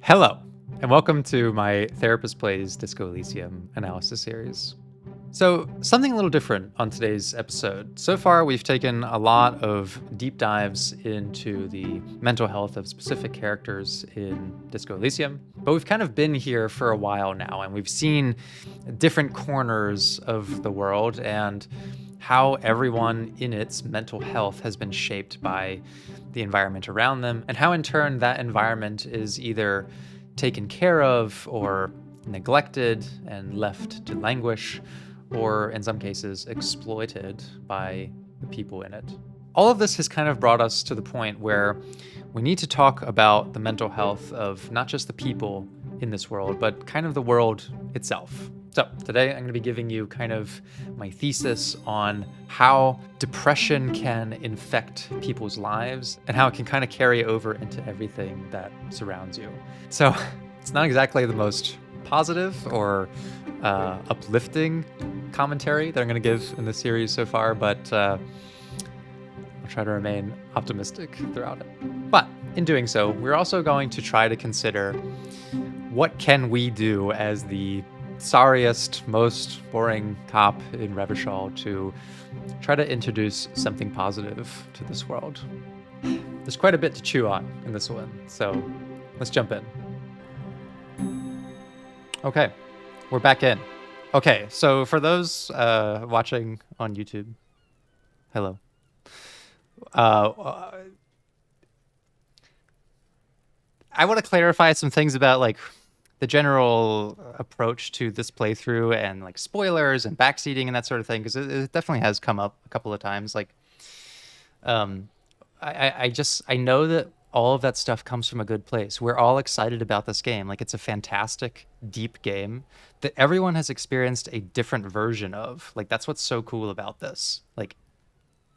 Hello, and welcome to my Therapist Plays Disco Elysium analysis series. So, something a little different on today's episode. So far, we've taken a lot of deep dives into the mental health of specific characters in Disco Elysium, but we've kind of been here for a while now, and we've seen different corners of the world and how everyone in its mental health has been shaped by the environment around them, and how in turn that environment is either taken care of or neglected and left to languish, or in some cases exploited by the people in it. All of this has kind of brought us to the point where we need to talk about the mental health of not just the people in this world, but kind of the world itself. So, today I'm going to be giving you kind of my thesis on how depression can infect people's lives and how it can kind of carry over into everything that surrounds you. So, it's not exactly the most positive or uplifting commentary that I'm going to give in this series so far, but I'll try to remain optimistic throughout it. But in doing so, we're also going to try to consider what can we do as the sorriest, most boring cop in Revachol to try to introduce something positive to this world. There's quite a bit to chew on in this one, so let's jump in. Okay, we're back in. Okay, so for those watching on YouTube, hello. I want to clarify some things about like the general approach to this playthrough and like spoilers and backseating and that sort of thing, because it definitely has come up a couple of times. Like, I know that all of that stuff comes from a good place. We're all excited about this game. Like, it's a fantastic, deep game that everyone has experienced a different version of. Like, that's what's so cool about this. Like,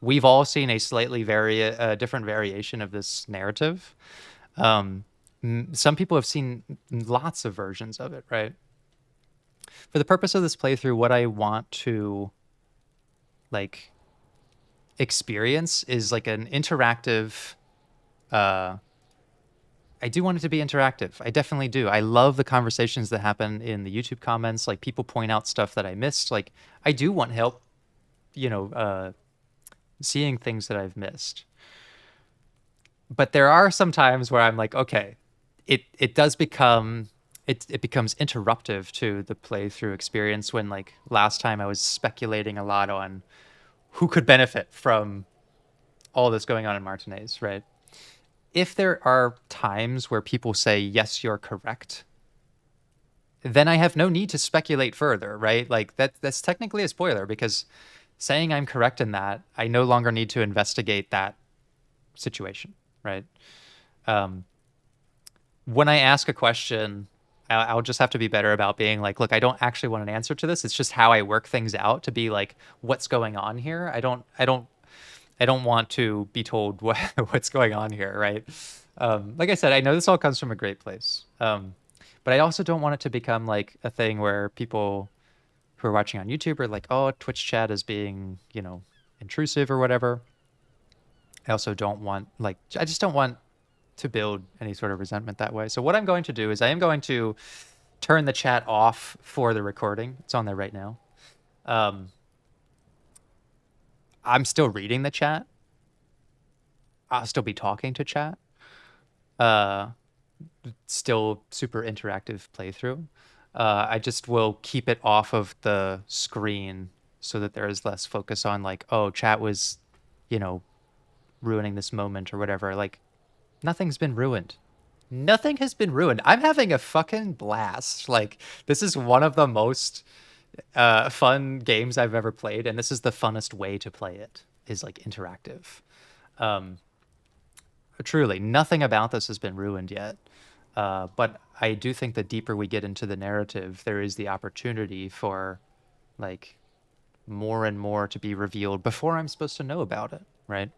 we've all seen a slightly different variation of this narrative. Some people have seen lots of versions of it, right? For the purpose of this playthrough, what I want to like experience is like an interactive. I do want it to be interactive. I definitely do. I love the conversations that happen in the YouTube comments. Like, people point out stuff that I missed. Like, I do want help, seeing things that I've missed. But there are some times where I'm like, okay, it does become it becomes interruptive to the playthrough experience when, like, last time I was speculating a lot on who could benefit from all this going on in Martinez, right? If there are times where people say, yes, you're correct, then I have no need to speculate further, right? Like, that's technically a spoiler, because saying I'm correct in that, I no longer need to investigate that situation, right? When I ask a question, I'll just have to be better about being like, look, I don't actually want an answer to this. It's just how I work things out to be like, what's going on here? I don't want to be told what's going on here, right? Like I said, I know this all comes from a great place, but I also don't want it to become like a thing where people who are watching on YouTube are like, oh, Twitch chat is being, intrusive or whatever. I also don't want, like, I just don't want to build any sort of resentment that way. So what I'm going to do is I am going to turn the chat off for the recording. It's on there right now. I'm still reading the chat. I'll still be talking to chat. Still super interactive playthrough. I just will keep it off of the screen so that there is less focus on like, oh, chat was, ruining this moment or whatever. Like, nothing's been ruined. Nothing has been ruined. I'm having a fucking blast. Like, this is one of the most fun games I've ever played, and this is the funnest way to play it, is like interactive. Truly, nothing about this has been ruined yet. But I do think the deeper we get into the narrative, there is the opportunity for like more and more to be revealed before I'm supposed to know about it, right?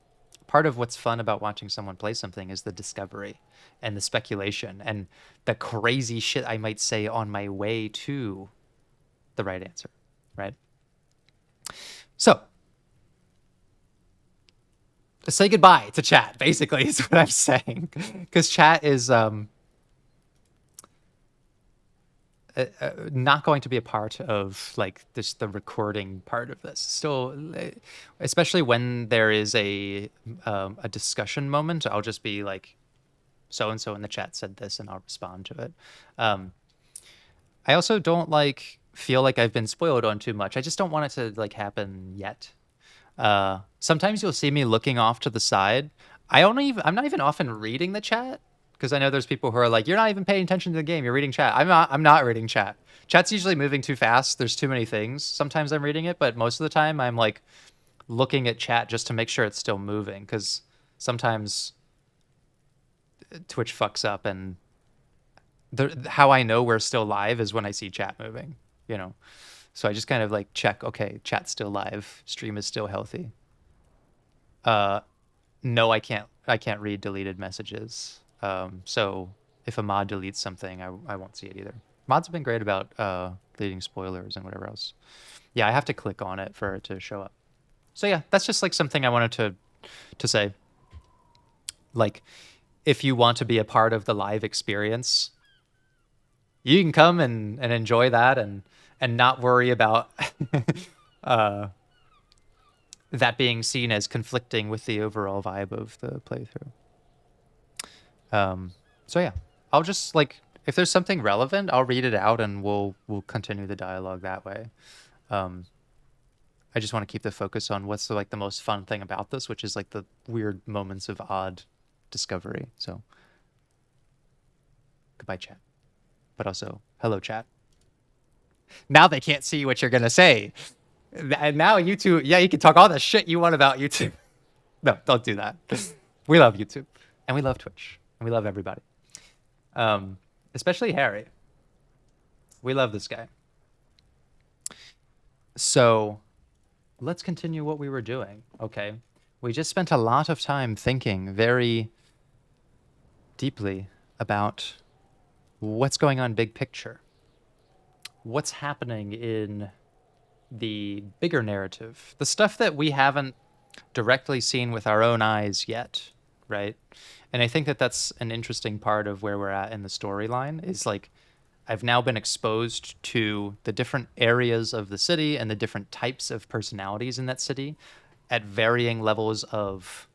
Part of what's fun about watching someone play something is the discovery and the speculation and the crazy shit I might say on my way to the right answer, right? So, say goodbye to chat, basically, is what I'm saying. Because chat is not going to be a part of like this the recording part of this. Still, especially when there is a discussion moment, I'll just be like, so and so in the chat said this, and I'll respond to it. Um, I also don't like feel like I've been spoiled on too much. I just don't want it to like happen yet. Sometimes you'll see me looking off to the side. I'm not even often reading the chat because I know there's people who are like, you're not even paying attention to the game. You're reading chat. I'm not reading chat. Chat's usually moving too fast. There's too many things. Sometimes I'm reading it, but most of the time I'm like looking at chat just to make sure it's still moving because sometimes Twitch fucks up and how I know we're still live is when I see chat moving, you know. So I just kind of like check, okay, chat's still live, stream is still healthy. No, I can't read deleted messages. So if a mod deletes something, I won't see it either. Mods have been great about deleting spoilers and whatever else. Yeah, I have to click on it for it to show up. So yeah, that's just like something I wanted to say. Like, if you want to be a part of the live experience, you can come and enjoy that and not worry about that being seen as conflicting with the overall vibe of the playthrough. So yeah, I'll just like if there's something relevant, I'll read it out and we'll continue the dialogue that way. I just want to keep the focus on what's the most fun thing about this, which is like the weird moments of odd discovery. So goodbye, chat. But also, hello, chat. Now they can't see what you're gonna say. And now YouTube, yeah, you can talk all the shit you want about YouTube. No, don't do that. We love YouTube, and we love Twitch, and we love everybody. Especially Harry. We love this guy. So let's continue what we were doing. Okay. We just spent a lot of time thinking very deeply about what's going on big picture. What's happening in the bigger narrative, the stuff that we haven't directly seen with our own eyes yet, right? And I think that that's an interesting part of where we're at in the storyline is like I've now been exposed to the different areas of the city and the different types of personalities in that city at varying levels of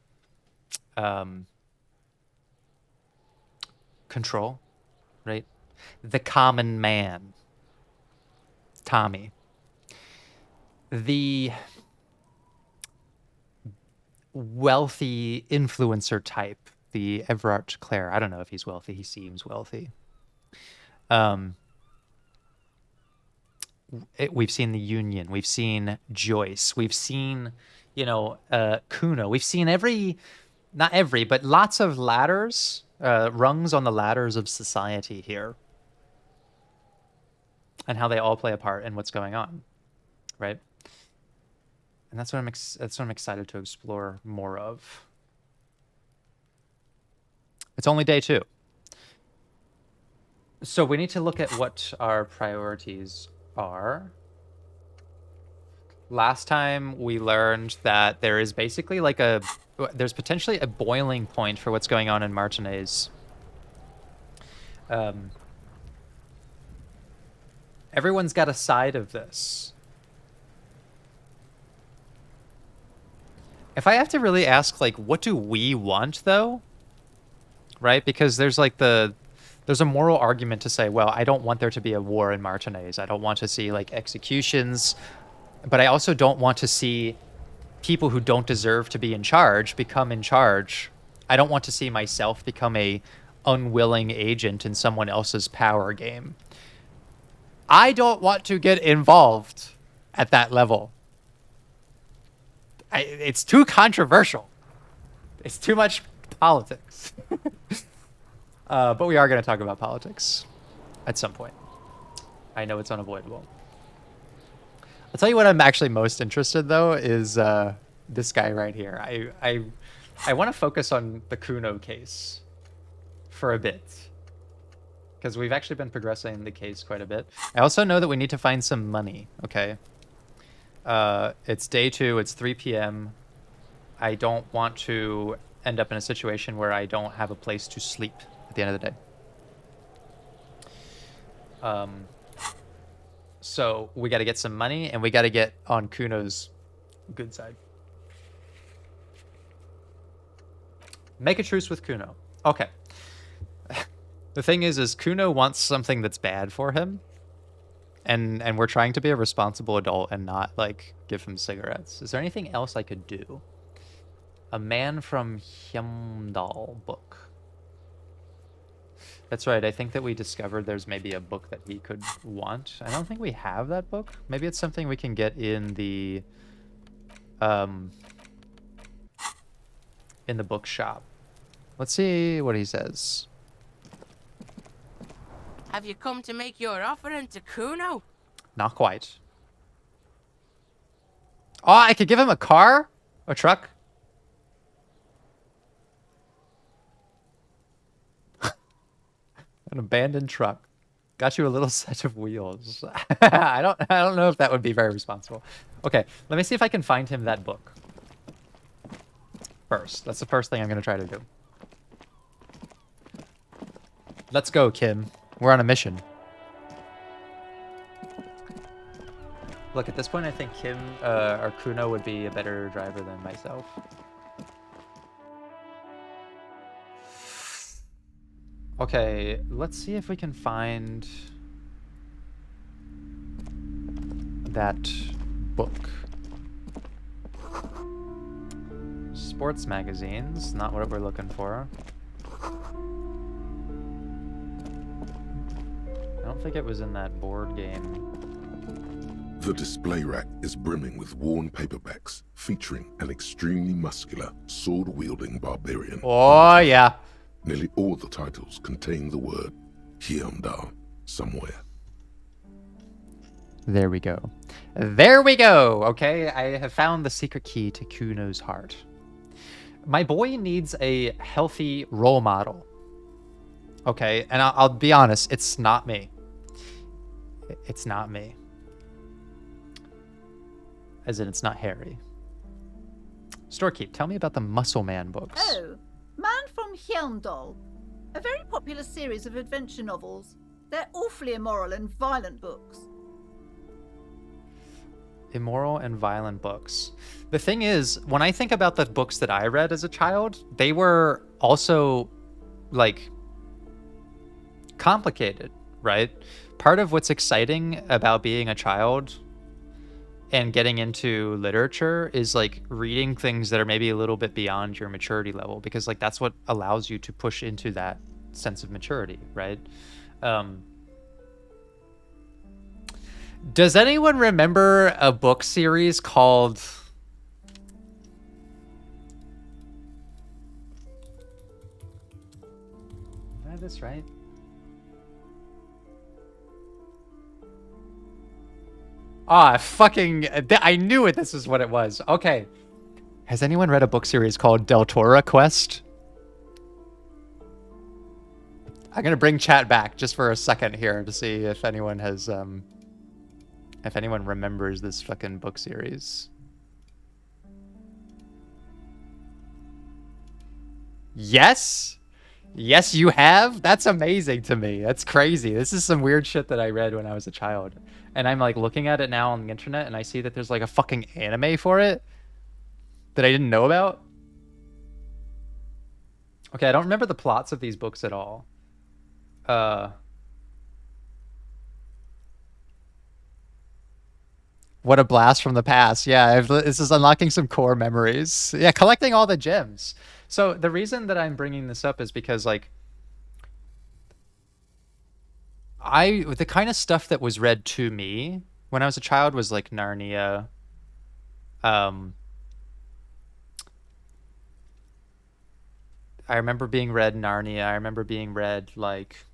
control, right? The common man, Tommy. The wealthy influencer type, the Everard Clare. I don't know if he's wealthy. He seems wealthy. We've seen the Union. We've seen Joyce. We've seen, Kuno. We've seen not every, but lots of ladders, rungs on the ladders of society here, and how they all play a part in what's going on, right? And that's what I'm excited to explore more of. It's only day 2. So we need to look at what our priorities are. Last time we learned that there is basically like there's potentially a boiling point for what's going on in Martinez. Everyone's got a side of this. If I have to really ask, like, what do we want, though? Right? Because there's like there's a moral argument to say, well, I don't want there to be a war in Martinez. I don't want to see like executions, but I also don't want to see people who don't deserve to be in charge become in charge. I don't want to see myself become a unwilling agent in someone else's power game. I don't want to get involved at that level. It's too controversial. It's too much politics. But we are going to talk about politics at some point. I know it's unavoidable. I'll tell you what I'm actually most interested, though, is this guy right here. I want to focus on the Kuno case for a bit, because we've actually been progressing the case quite a bit. I also know that we need to find some money, okay? It's day 2, it's 3 p.m. I don't want to end up in a situation where I don't have a place to sleep at the end of the day. So we got to get some money, and we got to get on Kuno's good side. Make a truce with Kuno. Okay. The thing is Kuno wants something that's bad for him, and we're trying to be a responsible adult and not like give him cigarettes. Is there anything else I could do? A Man from Hyemdal book. That's right. I think that we discovered there's maybe a book that he could want. I don't think we have that book. Maybe it's something we can get in the bookshop. Let's see what he says. Have you come to make your offering to Kuno? Not quite. Oh, I could give him a car? A truck? An abandoned truck. Got you a little set of wheels. I don't know if that would be very responsible. Okay, let me see if I can find him that book. First. That's the first thing I'm going to try to do. Let's go, Kim. We're on a mission. Look, at this point, I think Kim or Kuno would be a better driver than myself. Okay, let's see if we can find that book. Sports magazines, not what we're looking for. I don't think it was in that board game. The display rack is brimming with worn paperbacks featuring an extremely muscular, sword-wielding barbarian. Oh, yeah. Nearly all the titles contain the word Hyemdal somewhere. There we go. There we go! Okay, I have found the secret key to Kuno's heart. My boy needs a healthy role model. Okay, and I'll be honest, it's not me. It's not me. As in, it's not Harry. Storekeep, tell me about the Muscle Man books. Oh, Man from Hyemdal. A very popular series of adventure novels. They're awfully immoral and violent books. Immoral and violent books. The thing is, when I think about the books that I read as a child, they were also, like, complicated, right? Part of what's exciting about being a child and getting into literature is like reading things that are maybe a little bit beyond your maturity level, because like that's what allows you to push into that sense of maturity, right? Does anyone remember a book series called... Did I have this right? Ah, fucking... I knew it. This is what it was. Okay. Has anyone read a book series called Deltora Quest? I'm going to bring chat back just for a second here to see if anyone has... if anyone remembers this fucking book series. Yes? Yes, you have? That's amazing to me. That's crazy. This is some weird shit that I read when I was a child. And I'm like looking at it now on the internet and I see that there's like a fucking anime for it that I didn't know about. Okay, I don't remember the plots of these books at all. What a blast from the past. Yeah, this is unlocking some core memories. Yeah, collecting all the gems. So the reason that I'm bringing this up is because like the kind of stuff that was read to me when I was a child was like Narnia. I remember being read Narnia. I remember being read like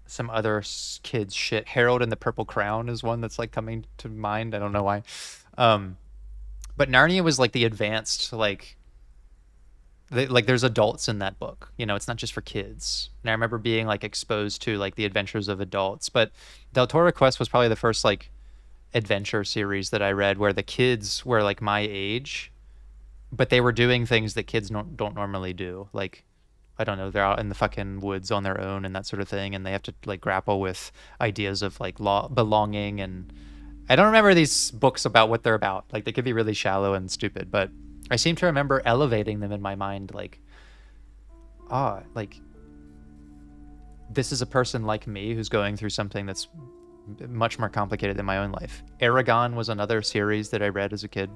some other kids shit. Harold and the Purple Crown is one that's like coming to mind. I don't know why. But Narnia was like the advanced, like there's adults in that book, you know, it's not just for kids. And I remember being like exposed to like the adventures of adults, but Deltora Quest was probably the first like adventure series that I read where the kids were like my age, but they were doing things that kids don't normally do. Like I don't know, they're out in the fucking woods on their own and that sort of thing, and they have to like grapple with ideas of like belonging. And I don't remember these books about what they're about. Like they could be really shallow and stupid, but I seem to remember elevating them in my mind, like, like this is a person like me who's going through something that's much more complicated than my own life. Aragon was another series that I read as a kid.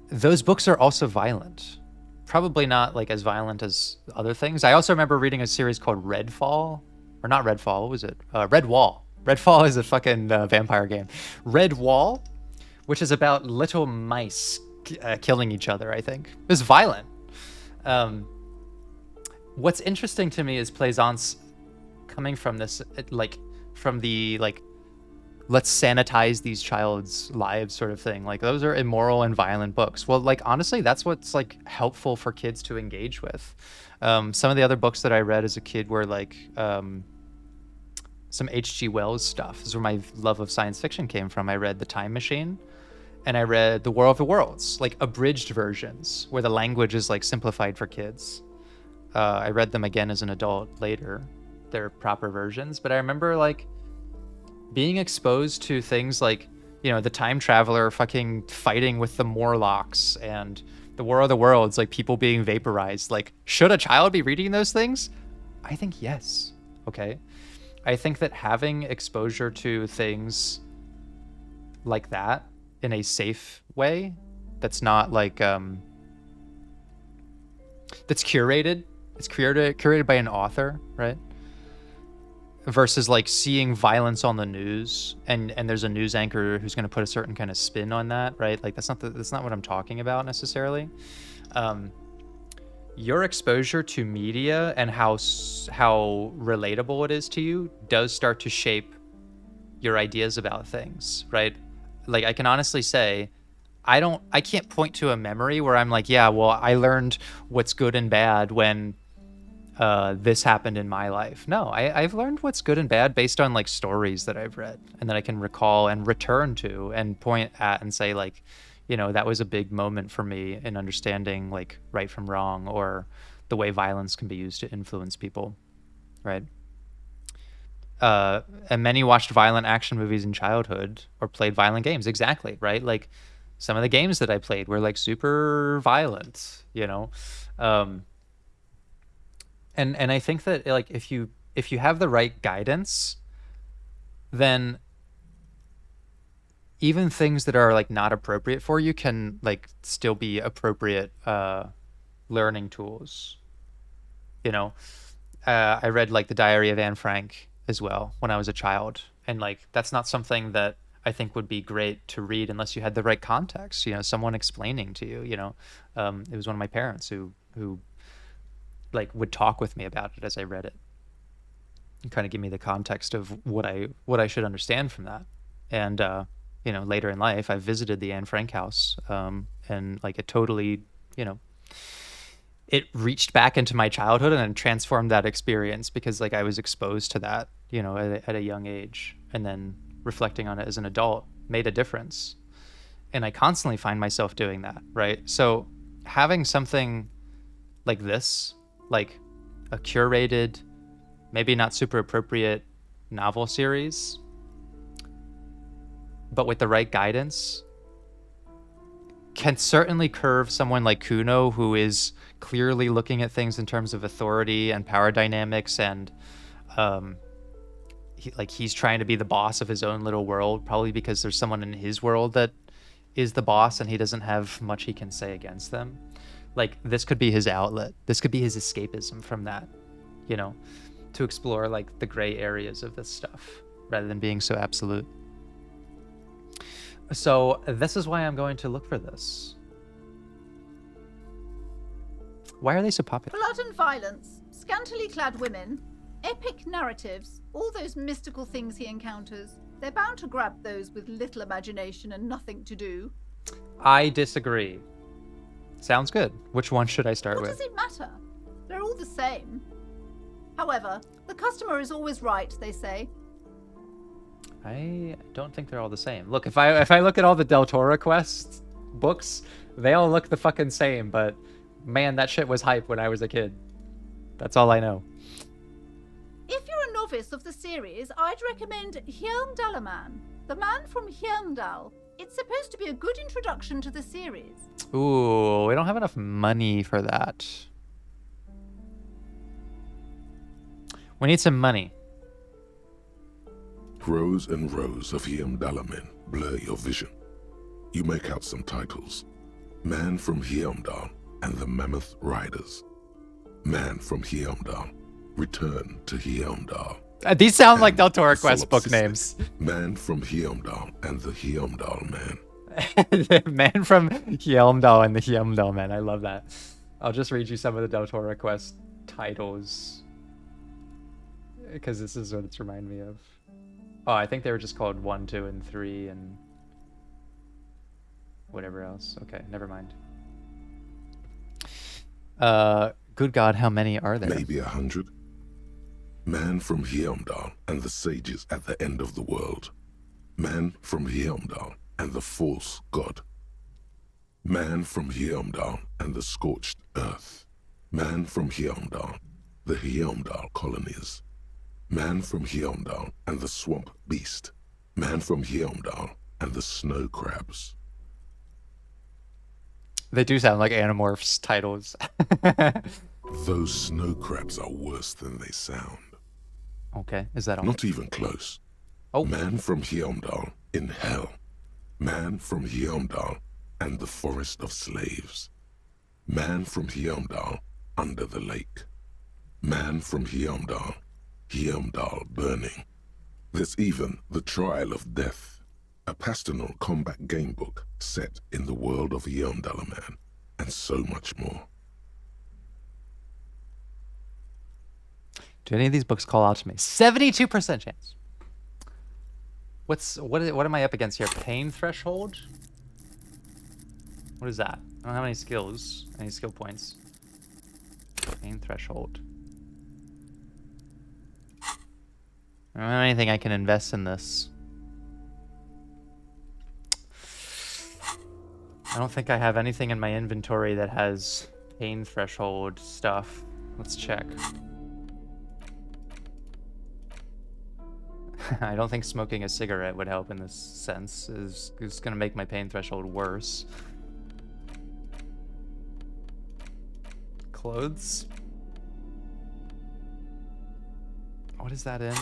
Those books are also violent. Probably not like as violent as other things. I also remember reading a series called Redfall, or not Redfall, what was it? Redwall. Redfall is a fucking vampire game. Redwall, which is about little mice killing each other, I think. It was violent. What's interesting to me is Plaisance coming from this, like, from the, like, let's sanitize these child's lives sort of thing. Like, those are immoral and violent books. Well, like, honestly, that's what's, like, helpful for kids to engage with. Some of the other books that I read as a kid were, like, some H.G. Wells stuff. This is where my love of science fiction came from. I read The Time Machine, and I read The War of the Worlds, like, abridged versions, where the language is, like, simplified for kids. I read them again as an adult later. They're proper versions, but I remember, like, being exposed to things like, you know, the time traveler fucking fighting with the Morlocks and the War of the Worlds, like people being vaporized. Like, should a child be reading those things? I think yes. Okay. I think that having exposure to things like that in a safe way, that's not like, that's curated. It's curated by an author, right? Versus like seeing violence on the news and there's a news anchor who's going to put a certain kind of spin on that, right? Like that's not what I'm talking about necessarily. Your exposure to media and how relatable it is to you does start to shape your ideas about things, right? Like I can honestly say I can't point to a memory where I'm like, yeah, well, I learned what's good and bad when this happened in my life. No, I've learned what's good and bad based on like stories that I've read and that I can recall and return to and point at and say like, you know, that was a big moment for me in understanding like right from wrong or the way violence can be used to influence people, right? And many watched violent action movies in childhood or played violent games. Exactly, right? Like some of the games that I played were like super violent, you know? And I think that like if you have the right guidance, then even things that are like not appropriate for you can like still be appropriate learning tools. You know, I read like the Diary of Anne Frank as well when I was a child, and like that's not something that I think would be great to read unless you had the right context. You know, someone explaining to you. You know, it was one of my parents who like would talk with me about it as I read it and kind of give me the context of what I should understand from that. And you know, later in life I visited the Anne Frank house, and like it totally, you know, it reached back into my childhood and transformed that experience because like I was exposed to that, you know, at a young age, and then reflecting on it as an adult made a difference. And I constantly find myself doing that, right? So having something like this, like a curated, maybe not super appropriate novel series, but with the right guidance, can certainly curve someone like Kuno, who is clearly looking at things in terms of authority and power dynamics, and he's trying to be the boss of his own little world, probably because there's someone in his world that is the boss and he doesn't have much he can say against them. Like this could be his outlet. This could be his escapism from that, you know, to explore like the gray areas of this stuff rather than being so absolute. So this is why I'm going to look for this. Why are they so popular? Blood and violence, scantily clad women, epic narratives, all those mystical things he encounters. They're bound to grab those with little imagination and nothing to do. I disagree. Sounds good. Which one should I start with? What does it matter? They're all the same. However, the customer is always right, they say. I don't think they're all the same. Look, if I look at all the Del Toro quests, books, they all look the fucking same, but man, that shit was hype when I was a kid. That's all I know. If you're a novice of the series, I'd recommend Hjelmdalaman, the man from Hjelmdal. It's supposed to be a good introduction to the series. Ooh, we don't have enough money for that. We need some money. Rows and rows of Hjelmdalamen blur your vision. You make out some titles. Man from Hjelmdal and the Mammoth Riders. Man from Hjelmdal. Return to Hjelmdal. These sound like Del Toro The Quest book solipsistic names. Man from Hjelmdal and the Hjelmdal Man. The man from Hjelmdal and the Hjelmdal man. I love that. I'll just read you some of the Del Toro Quest titles, because this is what it's reminding me of. Oh, I think they were just called 1, 2, and 3, and whatever else. Okay, never mind. Good God, how many are there? Maybe 100. Man from Hjelmdal and the sages at the end of the world. Man from Hjelmdal and the false god. Man from Hjelmdal and the scorched earth. Man from Hjelmdal, the Hjelmdal colonies. Man from Hjelmdal and the swamp beast. Man from Hjelmdal and the snow crabs. They do sound like Animorphs titles. Those snow crabs are worse than they sound. Okay, is that all? Not even close. Oh. Man from Hjelmdal in hell. Man from Hjelmdal and the forest of slaves. Man from Hjelmdal under the lake. Man from Hjelmdal, Hjelmdal burning. There's even the Trial of Death, a pastoral combat game book set in the world of Hjelmdalaman, and so much more. Do any of these books call out to me? 72% chance. What am I up against here? Pain threshold? What is that? I don't have any skills, any skill points. Pain threshold. I don't have anything I can invest in this. I don't think I have anything in my inventory that has pain threshold stuff. Let's check. I don't think smoking a cigarette would help in this sense. It's gonna make my pain threshold worse. Clothes? What is that in?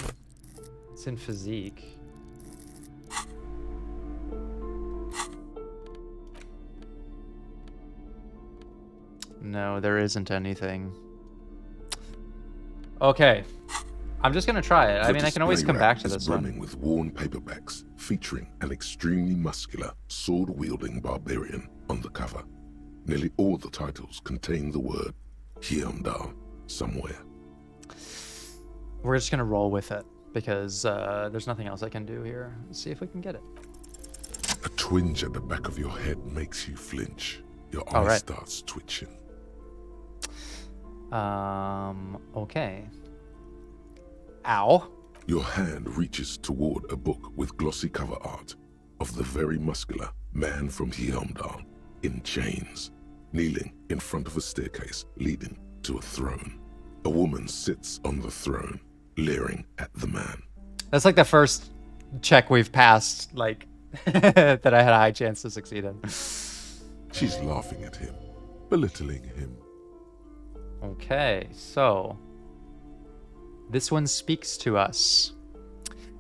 It's in physique. No, there isn't anything. Okay. I'm just gonna try it. I mean, I can always come back to this one. Brimming with worn paperbacks featuring an extremely muscular, sword-wielding barbarian on the cover. Nearly all the titles contain the word Hjelmdal somewhere. We're just gonna roll with it because there's nothing else I can do here. Let's see if we can get it. A twinge at the back of your head makes you flinch. Your eye All right. starts twitching. Okay. Ow. Your hand reaches toward a book with glossy cover art of the very muscular man from Hjelmdal in chains, kneeling in front of a staircase leading to a throne. A woman sits on the throne, leering at the man. That's like the first check we've passed, like, that I had a high chance to succeed in. She's laughing at him, belittling him. Okay, so this one speaks to us.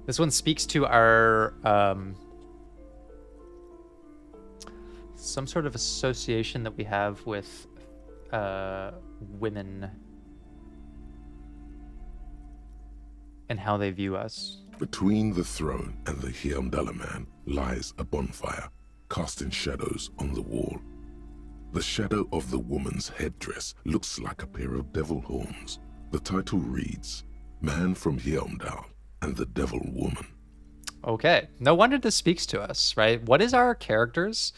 This one speaks to our some sort of association that we have with women and how they view us. Between the throne and the Hjelmdalaman lies a bonfire, casting shadows on the wall. The shadow of the woman's headdress looks like a pair of devil horns. The title reads, Man from Hjelmdal and the Devil Woman. Okay, no wonder this speaks to us, right? What is our character's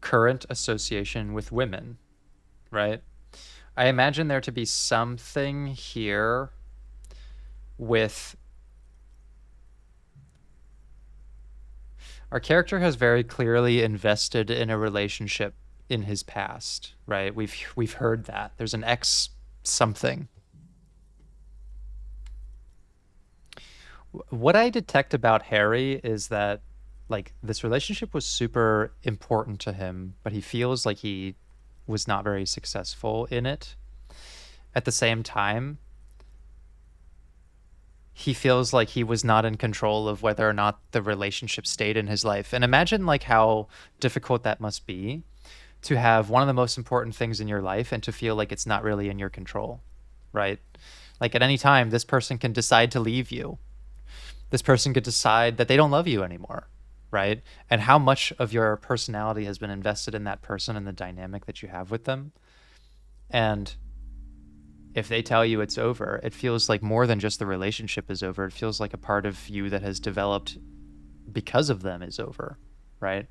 current association with women, right? I imagine there to be something here with... our character has very clearly invested in a relationship in his past, right? We've heard that. There's an ex something. What I detect about Harry is that like this relationship was super important to him, but he feels like he was not very successful in it. At the same time, he feels like he was not in control of whether or not the relationship stayed in his life. And imagine like how difficult that must be to have one of the most important things in your life and to feel like it's not really in your control, right? Like at any time, this person can decide to leave you. This person could decide that they don't love you anymore, right? And how much of your personality has been invested in that person and the dynamic that you have with them. And if they tell you it's over, it feels like more than just the relationship is over. It feels like a part of you that has developed because of them is over, right?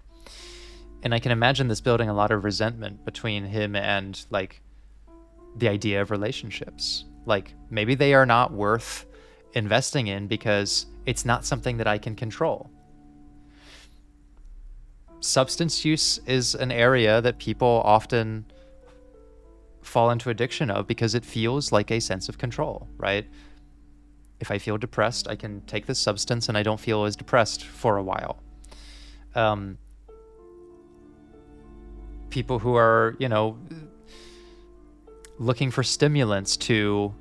And I can imagine this building a lot of resentment between him and like the idea of relationships. Like maybe they are not worth investing in because it's not something that I can control. Substance use is an area that people often fall into addiction of because it feels like a sense of control, right? If I feel depressed, I can take this substance and I don't feel as depressed for a while. People who are, you know, looking for stimulants to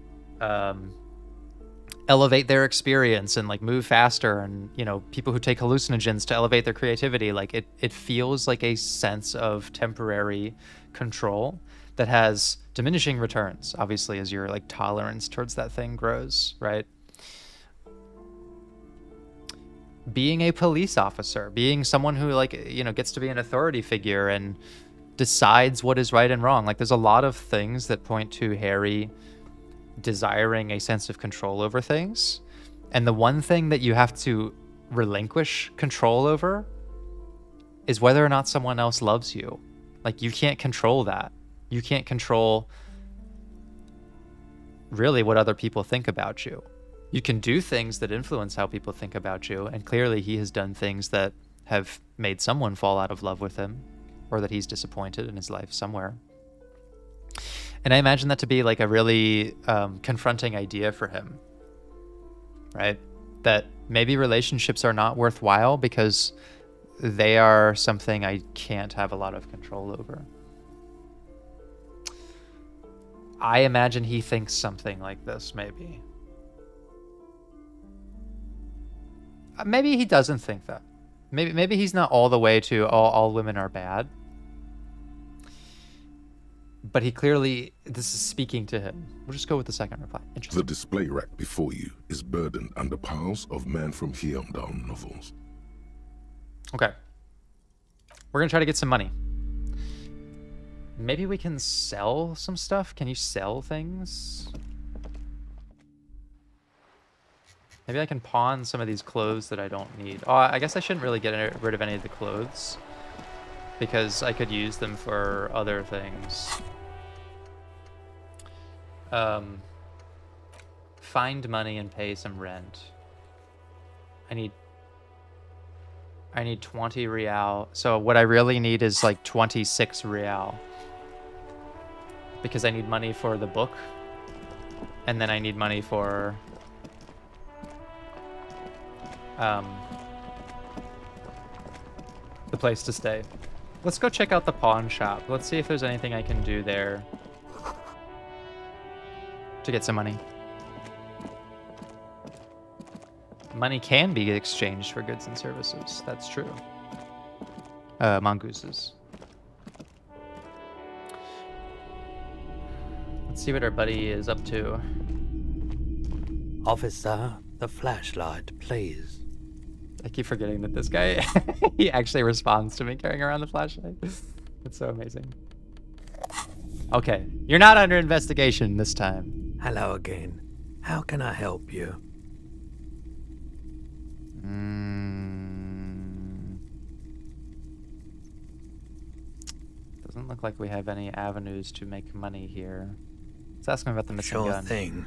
elevate their experience and like move faster, and you know, people who take hallucinogens to elevate their creativity, like it feels like a sense of temporary control that has diminishing returns, obviously, as your like tolerance towards that thing grows, right? Being a police officer, being someone who like, you know, gets to be an authority figure and decides what is right and wrong. Like there's a lot of things that point to Harry desiring a sense of control over things. And the one thing that you have to relinquish control over is whether or not someone else loves you. Like you can't control that. You can't control really what other people think about you. You can do things that influence how people think about you, and clearly he has done things that have made someone fall out of love with him, or that he's disappointed in his life somewhere. And I imagine that to be like a really confronting idea for him, right? That maybe relationships are not worthwhile because they are something I can't have a lot of control over. I imagine he thinks something like this, maybe. Maybe he doesn't think that. Maybe he's not all the way to all women are bad. But he clearly, this is speaking to him. We'll just go with the second reply. Interesting. The display rack before you is burdened under piles of Man from Heimdall novels. Okay. We're going to try to get some money. Maybe we can sell some stuff? Can you sell things? Maybe I can pawn some of these clothes that I don't need. Oh, I guess I shouldn't really get rid of any of the clothes, because I could use them for other things. Find money and pay some rent. I need 20 real. So what I really need is like 26 real. Because I need money for the book. And then I need money for the place to stay. Let's go check out the pawn shop. Let's see if there's anything I can do there to get some money. Money can be exchanged for goods and services. That's true. Mongooses. Let's see what our buddy is up to. Officer, the flashlight, please. I keep forgetting that this guy, he actually responds to me carrying around the flashlight. It's so amazing. Okay, you're not under investigation this time. Hello again. How can I help you? Doesn't look like we have any avenues to make money here. Let's ask him about the missing Sure gun. thing.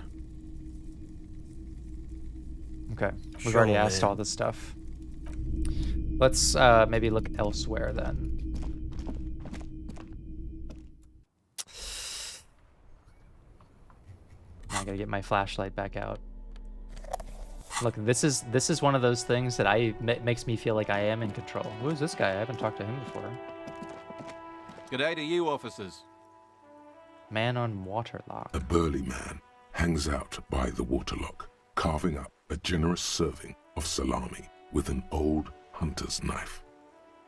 Okay, we've Sure, already asked man. all this stuff. Let's maybe look elsewhere then. I gotta get my flashlight back out. Look, this is one of those things that makes me feel like I am in control. Who is this guy? I haven't talked to him before. G'day to you, officers. Man on waterlock. A burly man hangs out by the waterlock, carving up a generous serving of salami with an old hunter's knife.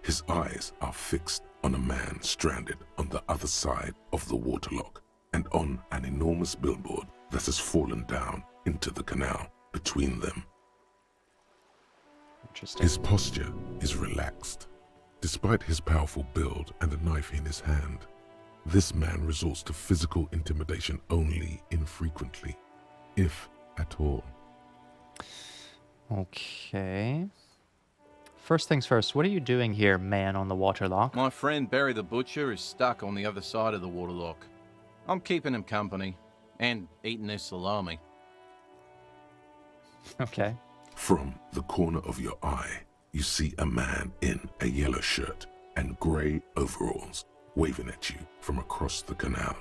His eyes are fixed on a man stranded on the other side of the waterlock and on an enormous billboard that has fallen down into the canal between them. Interesting. His posture is relaxed. Despite his powerful build and a knife in his hand, this man resorts to physical intimidation only infrequently, if at all. Okay. First things first, what are you doing here, man on the waterlock? My friend Barry the Butcher is stuck on the other side of the waterlock. I'm keeping him company and eating his salami. Okay. From the corner of your eye, you see a man in a yellow shirt and grey overalls waving at you from across the canal.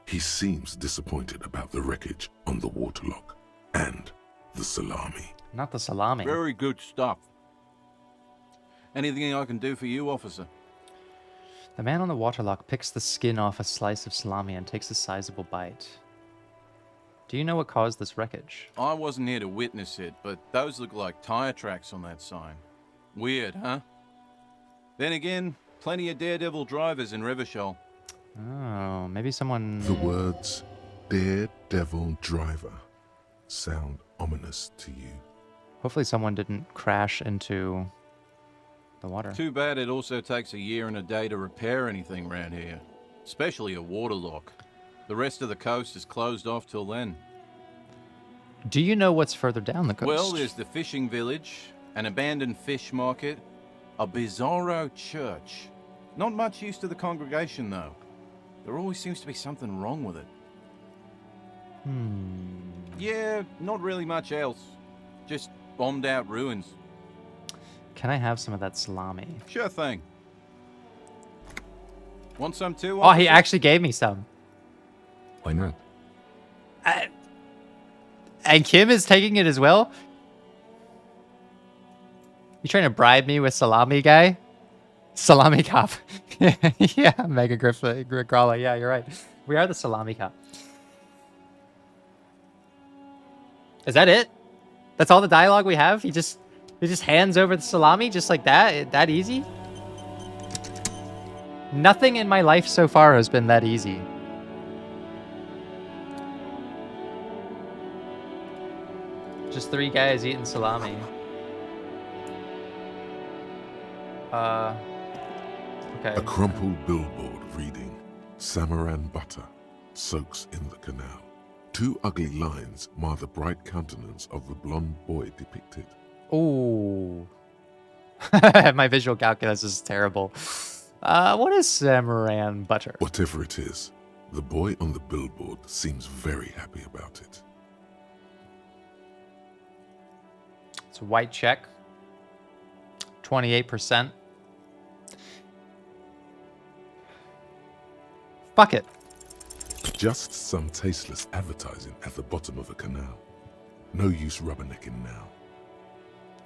He seems disappointed about the wreckage on the waterlock and the salami. Not the salami. Very good stuff. Anything I can do for you, officer? The man on the waterlock picks the skin off a slice of salami and takes a sizable bite. Do you know what caused this wreckage? I wasn't here to witness it, but those look like tire tracks on that sign. Weird, huh? Then again, plenty of daredevil drivers in Revachol. Oh, maybe someone... The words daredevil driver sound ominous to you. Hopefully someone didn't crash into the water. Too bad it also takes a year and a day to repair anything around here, especially a waterlock. The rest of the coast is closed off till then. Do you know what's further down the coast? Well, there's the fishing village, an abandoned fish market, a bizarro church. Not much use to the congregation, though. There always seems to be something wrong with it. Yeah, not really much else. Just bombed out ruins. Can I have some of that salami? Sure thing. Want some too? Oh, he officer? actually gave me some. Why not? And Kim is taking it as well? You trying to bribe me with salami, guy? Salami cop. Yeah, Mega Grala. Yeah, you're right. We are the salami cop. Is that it? That's all the dialogue we have? He just hands over the salami just like that? That easy? Nothing in my life so far has been that easy. Just 3 guys eating salami. Okay. A crumpled billboard reading, Samaran butter soaks in the canal. 2 ugly lines mar the bright countenance of the blonde boy depicted. Ooh. My visual calculus is terrible. What is Samaran butter? Whatever it is, the boy on the billboard seems very happy about it. It's a white check. 28%. Fuck it. Just some tasteless advertising at the bottom of a canal. No use rubbernecking now.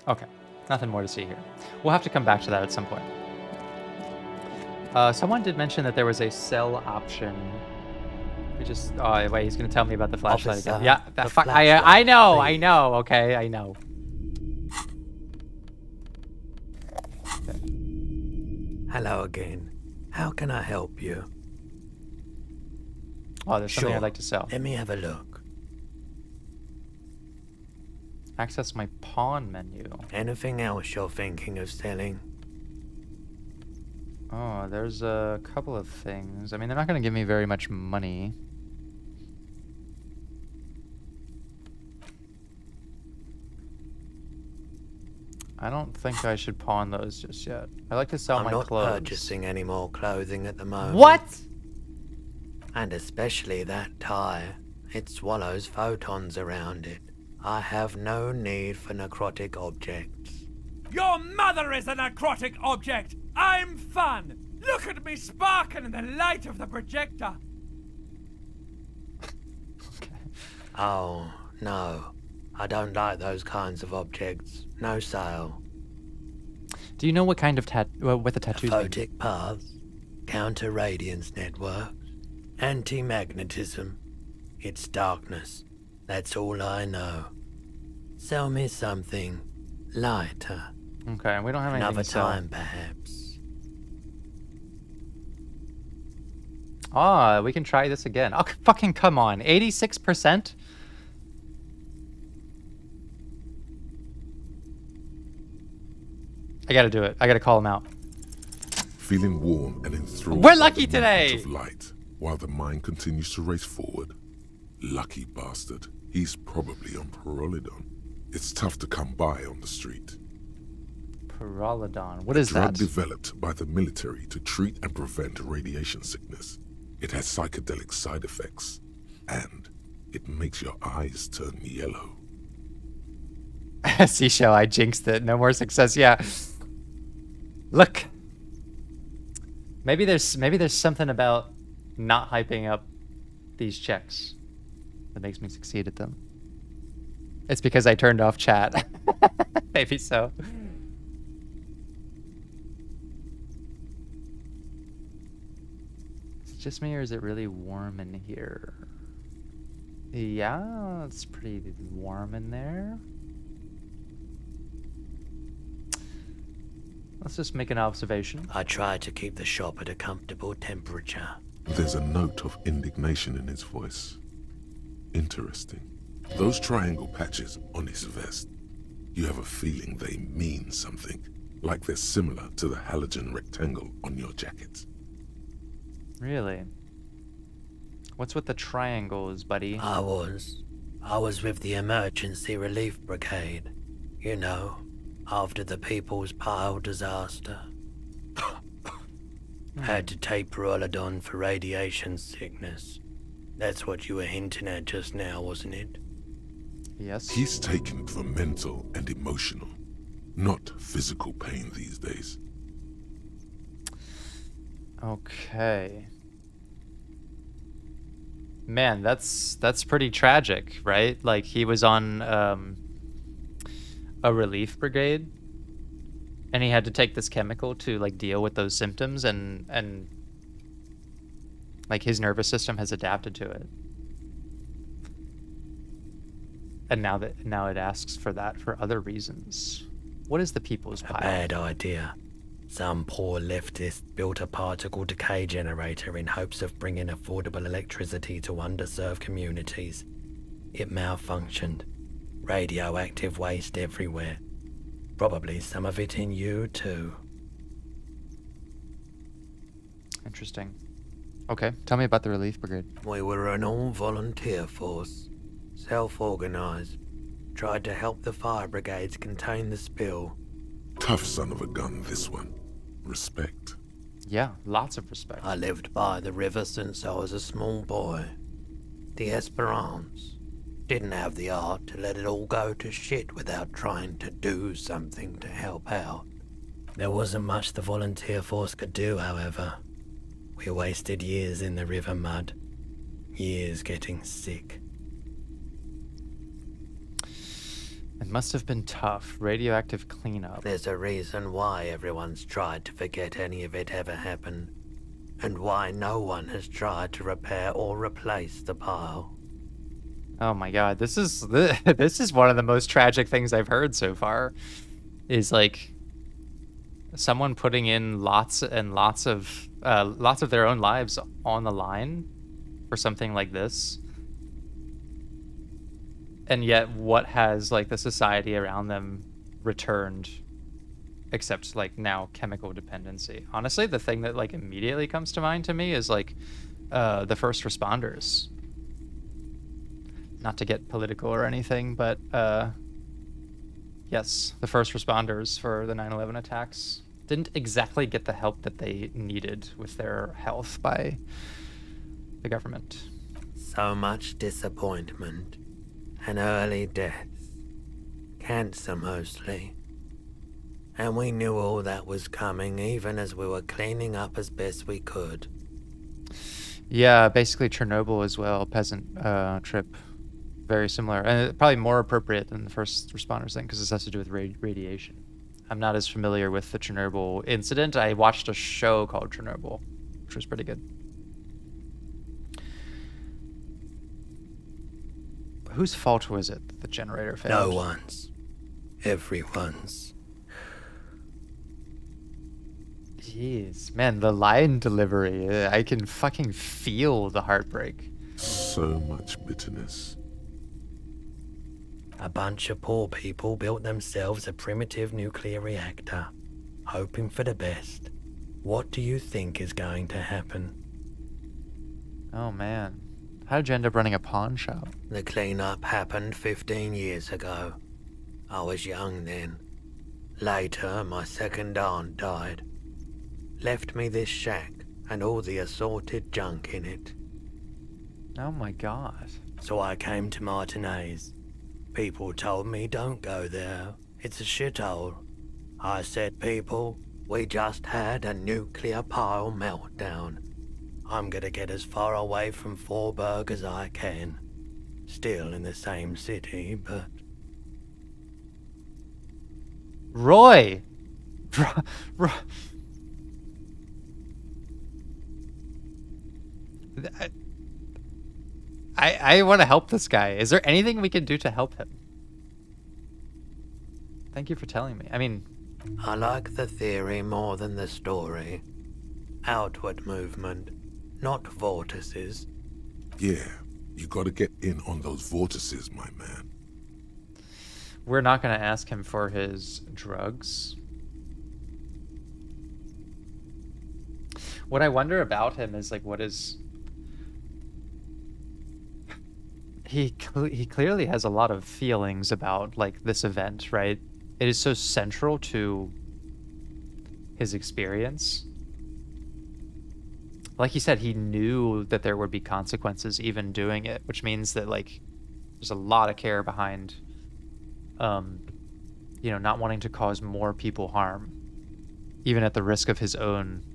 Okay. Nothing more to see here. We'll have to come back to that at some point. Someone did mention that there was a sell option. We just... Oh, wait, he's going to tell me about the flashlight Officer, again. Yeah, the fuck. flashlight, I know, please. I know. Okay, I know. Hello again. How can I help you? Oh, there's something I'd like to sell. Let me have a look. Access my pawn menu. Anything else you're thinking of selling? Oh, there's a couple of things. I mean, they're not going to give me very much money. I don't think I should pawn those just yet. I like to sell I'm my not clothes. purchasing any more clothing at the moment. What? And especially that tie. It swallows photons around it. I have no need for necrotic objects. Your mother is a necrotic object! I'm fun! Look at me sparkle in the light of the projector! Oh, no. I don't like those kinds of objects. No sale. Do you know what kind of what the tattoos mean? Photic paths, counter-radiance networks, anti-magnetism. It's darkness. That's all I know. Sell me something lighter. Okay, we don't have anything Another to sell. time, perhaps. Ah, we can try this again. Oh, fucking come on. 86%? I gotta do it. I gotta call him out. Feeling warm and enthralled We're by lucky the movement today! of light, while the mind continues to race forward. Lucky bastard. He's probably on Pyrrolidon. It's tough to come by on the street. Pyrrolidon. What is Drug that? developed by the military to treat and prevent radiation sickness. It has psychedelic side effects, and it makes your eyes turn yellow. Seashell, I jinxed it. No more success. Yeah. Look. Maybe there's something about not hyping up these checks that makes me succeed at them. It's because I turned off chat. Maybe so. Is it just me or is it really warm in here? Yeah, it's pretty warm in there. Let's just make an observation. I try to keep the shop at a comfortable temperature. There's a note of indignation in his voice. Interesting. Those triangle patches on his vest, you have a feeling they mean something, like they're similar to the halogen rectangle on your jacket. Really? What's with the triangles, buddy? I was with the emergency relief brigade. You know, after the People's Pile disaster. Had to take Pyrrolidon for radiation sickness. That's what you were hinting at just now, wasn't it? Yes. He's taken it for mental and emotional, not physical pain these days. Okay. Man, that's pretty tragic, right? Like he was on a relief brigade and he had to take this chemical to like deal with those symptoms and like his nervous system has adapted to it. And now it asks for that for other reasons. What is the People's Pile? A bad idea. Some poor leftist built a particle decay generator in hopes of bringing affordable electricity to underserved communities. It malfunctioned. Radioactive waste everywhere. Probably some of it in you too. Interesting. Okay, tell me about the relief brigade. We were an all-volunteer force. Self-organized. Tried to help the fire brigades contain the spill. Tough son of a gun, this one. Respect. Yeah, lots of respect. I lived by the river since I was a small boy. The Esperance. Didn't have the art to let it all go to shit without trying to do something to help out. There wasn't much the volunteer force could do, however. We wasted years in the river mud. Years getting sick. It must have been tough. Radioactive cleanup. There's a reason why everyone's tried to forget any of it ever happened. And why no one has tried to repair or replace the pile. Oh my god, this is one of the most tragic things I've heard so far. Is like someone putting in lots and lots of their own lives on the line for something like this. And yet what has like the society around them returned except like now chemical dependency. Honestly, the thing that like immediately comes to mind to me is like the first responders. Not to get political or anything, but yes, the first responders for the 9/11 attacks didn't exactly get the help that they needed with their health by the government. So much disappointment. And early deaths. Cancer mostly. And we knew all that was coming even as we were cleaning up as best we could. Yeah, basically Chernobyl as well, peasant trip. Very similar, and probably more appropriate than the first responders thing because this has to do with radiation. I'm not as familiar with the Chernobyl incident. I watched a show called Chernobyl, which was pretty good. Whose fault was it that the generator failed? No one's. Everyone's. Jeez, man, the line delivery. I can fucking feel the heartbreak. So much bitterness. A bunch of poor people built themselves a primitive nuclear reactor, hoping for the best. What do you think is going to happen? Oh man, how did you end up running a pawn shop? The cleanup happened 15 years ago. I was young then. Later, my second aunt died. Left me this shack and all the assorted junk in it. Oh my god. So I came to Martinez. People told me don't go there. It's a shithole. I said, people, we just had a nuclear pile meltdown. I'm gonna get as far away from Forberg as I can. Still in the same city, but... Roy! I want to help this guy. Is there anything we can do to help him? Thank you for telling me. I mean... I like the theory more than the story. Outward movement, not vortices. Yeah, you gotta get in on those vortices, my man. We're not going to ask him for his drugs. What I wonder about him is, like, what is... He clearly has a lot of feelings about, like, this event, right? It is so central to his experience. Like he said, he knew that there would be consequences even doing it, which means that, like, there's a lot of care behind, you know, not wanting to cause more people harm, even at the risk of his own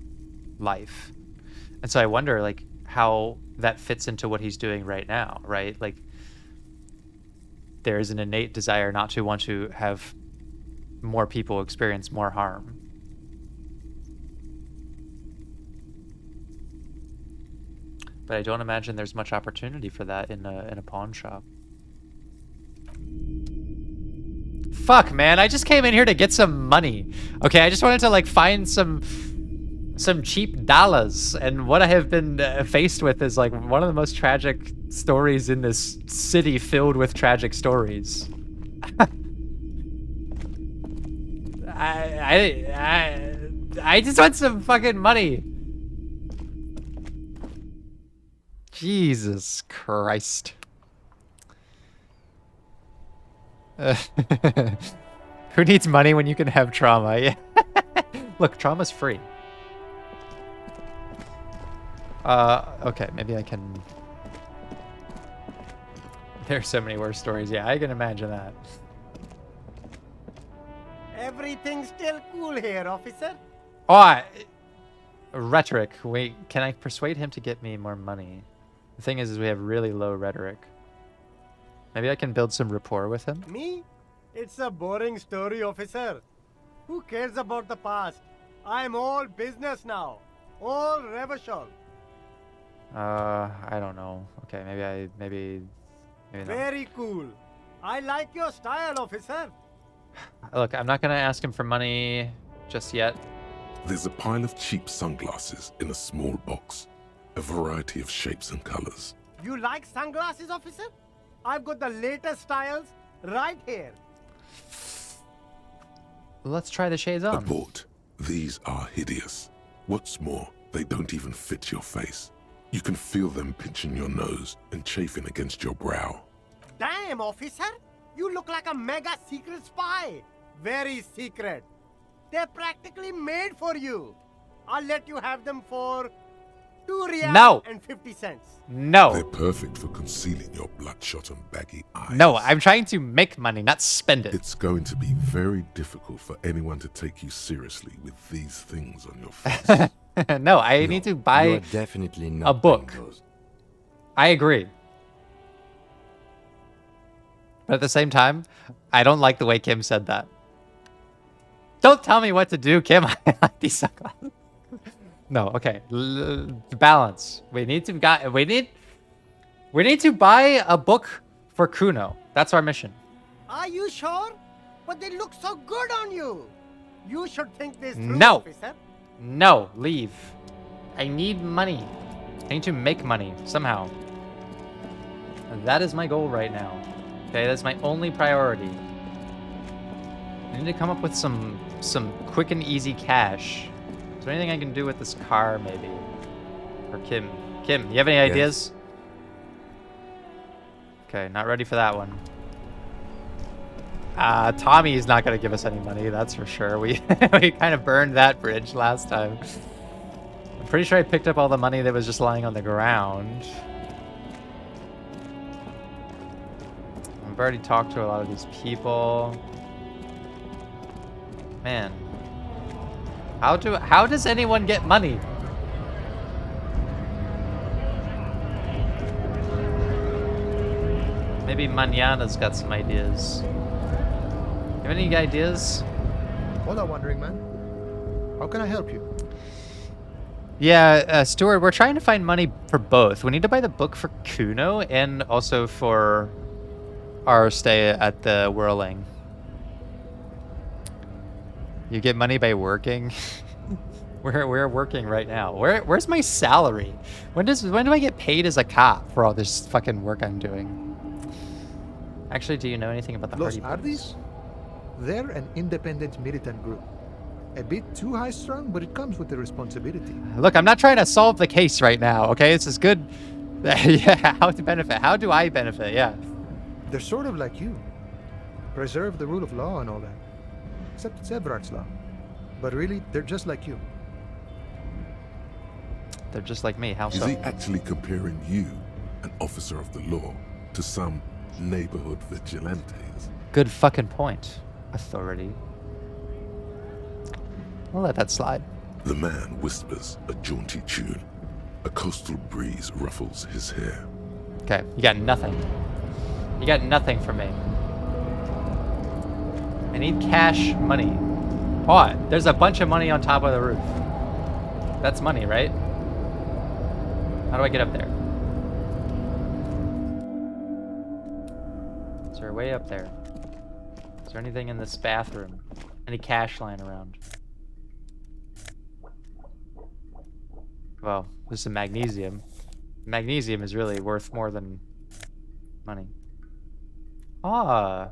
life. And so I wonder, like, how that fits into what he's doing right now, right? Like, there is an innate desire not to want to have more people experience more harm. But I don't imagine there's much opportunity for that in a pawn shop. Fuck, man, I just came in here to get some money. Okay, I just wanted to, like, find some cheap dollars, and what I have been faced with is, like, one of the most tragic stories in this city filled with tragic stories. I just want some fucking money. Jesus Christ. Who needs money when you can have trauma? Yeah. Look, trauma's free. Okay, maybe I can... There's so many worse stories. Yeah, I can imagine that. Everything's still cool here, officer. Oh, rhetoric. Wait, can I persuade him to get me more money? The thing is we have really low rhetoric. Maybe I can build some rapport with him? Me? It's a boring story, officer. Who cares about the past? I'm all business now. All Revachol. I don't know. Okay, maybe not. Very cool. I like your style, officer. Look, I'm not gonna ask him for money just yet. There's a pile of cheap sunglasses in a small box. A variety of shapes and colors. You like sunglasses, officer? I've got the latest styles right here. Let's try the shades on. Abort. These are hideous. What's more, they don't even fit your face. You can feel them pinching your nose and chafing against your brow. Damn, officer! You look like a mega secret spy. Very secret. They're practically made for you. I'll let you have them for 2 riyal No. and 50 cents. No. They're perfect for concealing your bloodshot and baggy eyes. No, I'm trying to make money, not spend it. It's going to be very difficult for anyone to take you seriously with these things on your face. No, I need to buy You're definitely not a book. buying those. I agree. But at the same time, I don't like the way Kim said that. Don't tell me what to do, Kim. I like these sunglasses. No, okay. Balance. We need to buy a book for Kuno. That's our mission. Are you sure? But they look so good on you. You should think this through, No. officer. No, leave. I need money. I need to make money somehow. And that is my goal right now. Okay, that's my only priority. I need to come up with some quick and easy cash. Is there anything I can do with this car, maybe? Or Kim? Kim, you have any ideas? Okay, not ready for that one. Tommy's not gonna give us any money, that's for sure. We kind of burned that bridge last time. I'm pretty sure I picked up all the money that was just lying on the ground. I've already talked to a lot of these people. Man. How does anyone get money? Maybe Manana's got some ideas. You have any ideas? Hola, Wandering Man. How can I help you? Yeah, Stuart, we're trying to find money for both. We need to buy the book for Kuno and also for our stay at the Whirling. You get money by working? We're working right now. Where's my salary? When do I get paid as a cop for all this fucking work I'm doing? Actually, do you know anything about the Los Hardy Boys? Ardis? They're an independent militant group. A bit too high-strung, but it comes with the responsibility. Look, I'm not trying to solve the case right now, okay? This is good. Yeah, how to benefit? How do I benefit? Yeah. They're sort of like you. Preserve the rule of law and all that. Except it's Everard's law. But really, they're just like you. They're just like me. How Is so? he actually comparing you, an officer of the law, to some neighborhood vigilantes? Good fucking point. Authority. I'll let that slide. The man whispers a jaunty tune. A coastal breeze ruffles his hair. Okay, you got nothing. You got nothing for me. I need cash money. Oh, there's a bunch of money on top of the roof. That's money, right? How do I get up there? Is there a way up there? Is there anything in this bathroom? Any cash lying around? Well, this is magnesium. Magnesium is really worth more than money. Ah.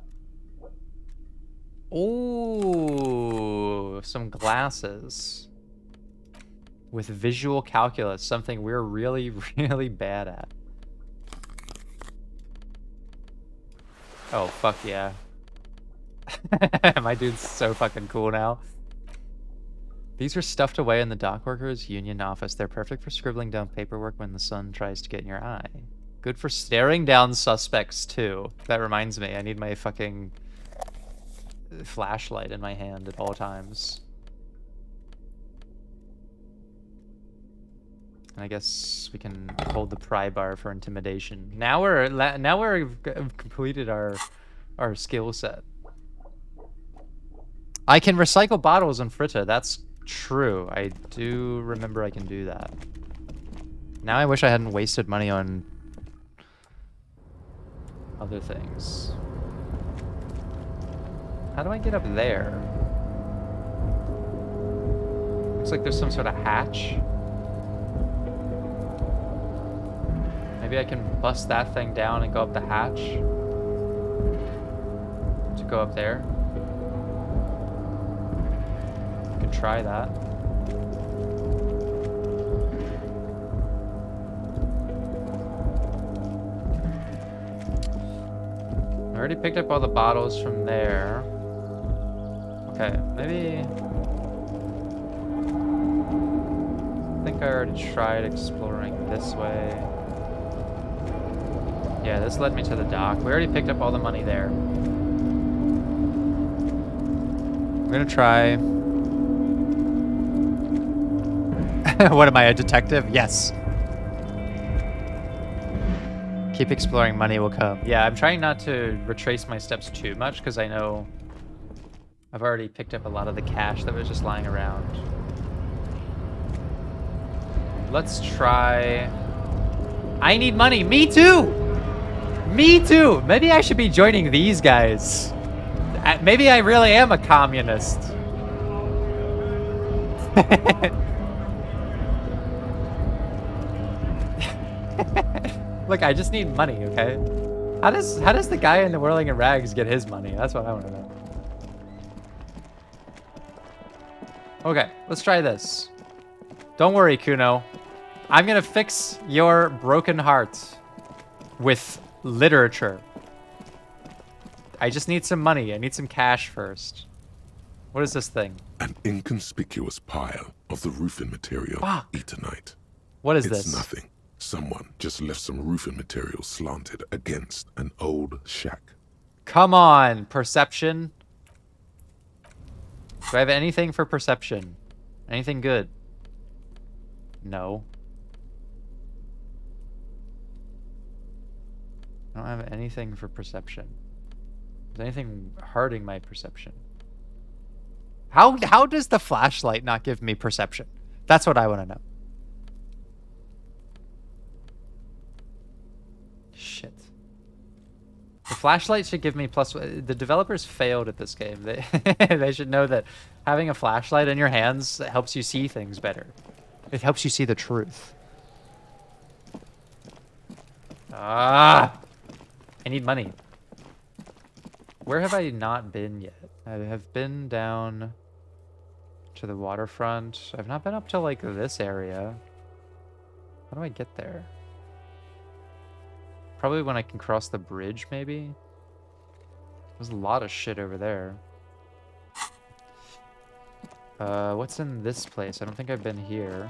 Ooh, some glasses. With visual calculus, something we're really, really bad at. Oh, fuck yeah. My dude's so fucking cool now. These are stuffed away in the dockworkers' union office. They're perfect for scribbling down paperwork when the sun tries to get in your eye. Good for staring down suspects, too. That reminds me, I need my fucking flashlight in my hand at all times. I guess we can hold the pry bar for intimidation. Now we've completed our skill set. I can recycle bottles in Fritta. That's true. I do remember I can do that. Now I wish I hadn't wasted money on other things. How do I get up there? Looks like there's some sort of hatch. Maybe I can bust that thing down and go up the hatch. To go up there. I can try that. I already picked up all the bottles from there. Okay, maybe... I think I already tried exploring this way. Yeah, this led me to the dock. We already picked up all the money there. I'm gonna try. What am I, a detective? Yes. Keep exploring, money will come. Yeah, I'm trying not to retrace my steps too much because I know I've already picked up a lot of the cash that was just lying around. Let's try... I need money! Me too! Me too! Maybe I should be joining these guys. Maybe I really am a communist. Look, I just need money, okay? How does the guy in the whirling in rags get his money? That's what I want to know. Okay, let's try this. Don't worry, Kuno. I'm gonna fix your broken heart with literature. I just need some money. I need some cash first. What is this thing? An inconspicuous pile of the roofing material. Fuck. Eternite. What is It's this? nothing. Someone just left some roofing material slanted against an old shack. Come on, perception. Do I have anything for perception? Anything good? No. I don't have anything for perception. Is anything hurting my perception? How does the flashlight not give me perception? That's what I want to know. Shit. The flashlight should give me plus... The developers failed at this game. They should know that having a flashlight in your hands helps you see things better. It helps you see the truth. Ah! I need money. Where have I not been yet? I have been down to the waterfront. I've not been up to, like, this area. How do I get there? Probably when I can cross the bridge, maybe? There's a lot of shit over there. What's in this place? I don't think I've been here.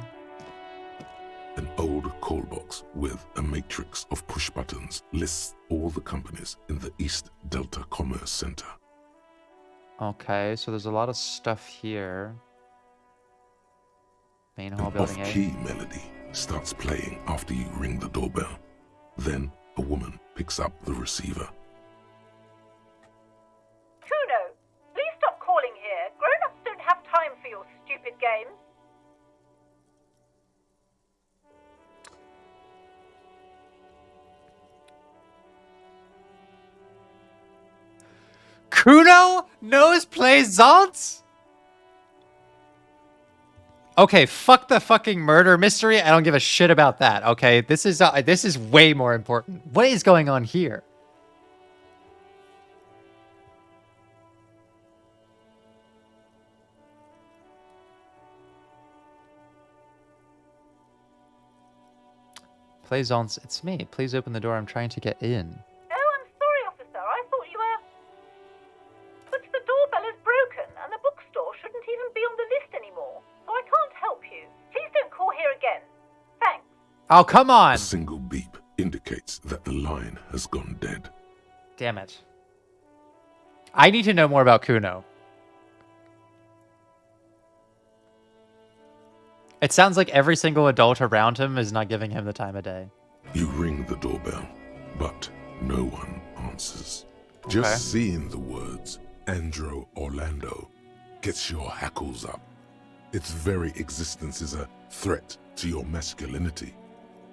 An old call box with a matrix of push buttons lists all the companies in the East Delta Commerce Center. Okay, so there's a lot of stuff here. Main hall An building A. off-key melody starts playing after you ring the doorbell. Then a woman picks up the receiver. Kuno, please stop calling here. Grown-ups don't have time for your stupid games. Kuno knows plaisance? Okay, fuck the fucking murder mystery. I don't give a shit about that, okay? This is way more important. What is going on here? Plaisance, it's me. Please open the door. I'm trying to get in. Oh, I'm sorry, officer. I thought you were... But the doorbell is broken, and the bookstore shouldn't even be on the list anymore. So I can't help you. Please don't call here again. Thanks. Oh, come on! A single beep indicates that the line has gone dead. Damn it. I need to know more about Kuno. It sounds like every single adult around him is not giving him the time of day. You ring the doorbell, but no one answers. Okay. Just seeing the words Andro Orlando gets your hackles up. Its very existence is a threat to your masculinity,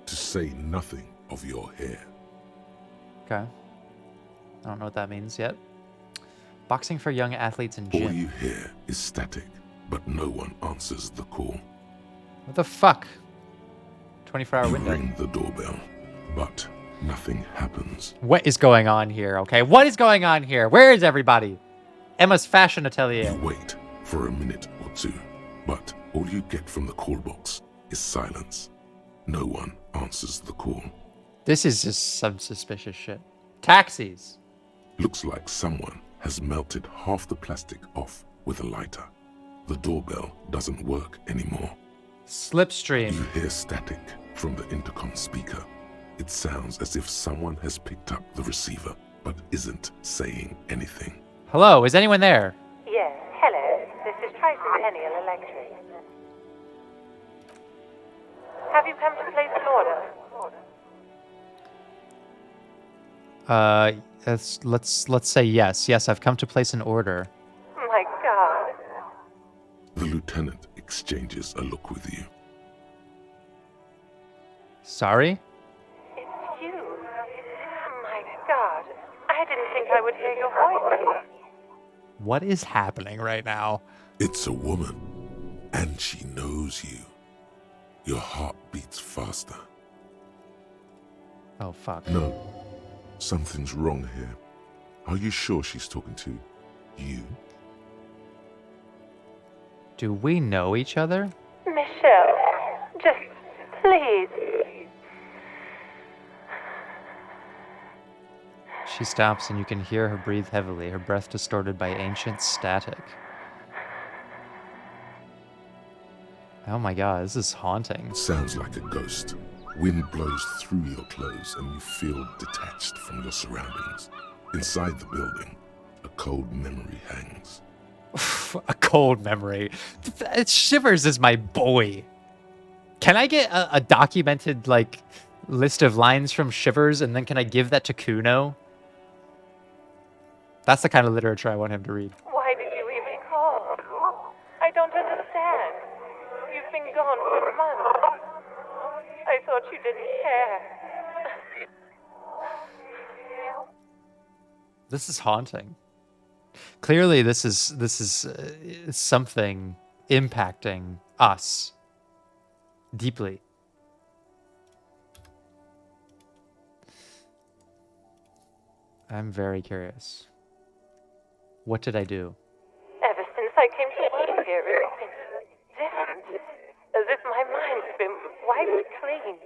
to say nothing of your hair. Okay. I don't know what that means yet. Boxing for young athletes in All gym. you hear is static, but no one answers the call. What the fuck? 24-hour You window. ring the doorbell, but nothing happens. What is going on here, okay? What is going on here? Where is everybody? Emma's fashion atelier. You wait for a minute or two, but all you get from the call box is silence. No one answers the call. This is just some suspicious shit. Taxis. Looks like someone has melted half the plastic off with a lighter. The doorbell doesn't work anymore. Slipstream. You hear static from the intercom speaker. It sounds as if someone has picked up the receiver, but isn't saying anything. Hello, is anyone there? Yes, hello. This is Tricentennial Electric. Have you come to place an order? Let's say yes. Yes, I've come to place an order. My God. The lieutenant exchanges a look with you. Sorry? It's you. My God. I didn't think I would hear your voice. What is happening right now? It's a woman, and she knows you. Your heart beats faster. Oh, fuck. No, something's wrong here. Are you sure she's talking to you? Do we know each other? Michelle, just please. She stops and you can hear her breathe heavily, her breath distorted by ancient static. Oh my god, this is haunting. Sounds like a ghost. Wind blows through your clothes and you feel detached from your surroundings. Inside the building, a cold memory hangs. A cold memory. Shivers is my boy. Can I get a documented, like, list of lines from Shivers, and then can I give that to Kuno? That's the kind of literature I want him to read. Why did you even call? I don't understand. You've been gone for months. I thought you didn't care. This is haunting. Clearly, this is something impacting us deeply. I'm very curious. What did I do? Ever since I came to work here, it's been different. As if my mind's been wiped clean.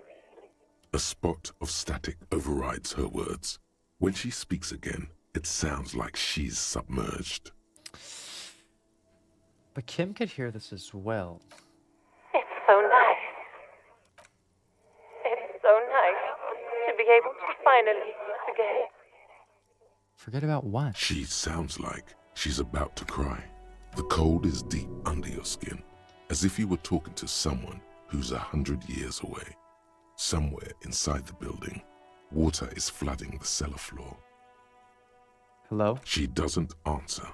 A spot of static overrides her words. When she speaks again, it sounds like she's submerged. But Kim could hear this as well. It's so nice. It's so nice to be able to finally forget. Forget about what? She sounds like she's about to cry. The cold is deep under your skin, as if you were talking to someone who's 100 years away. Somewhere inside the building, water is flooding the cellar floor. Hello? She doesn't answer.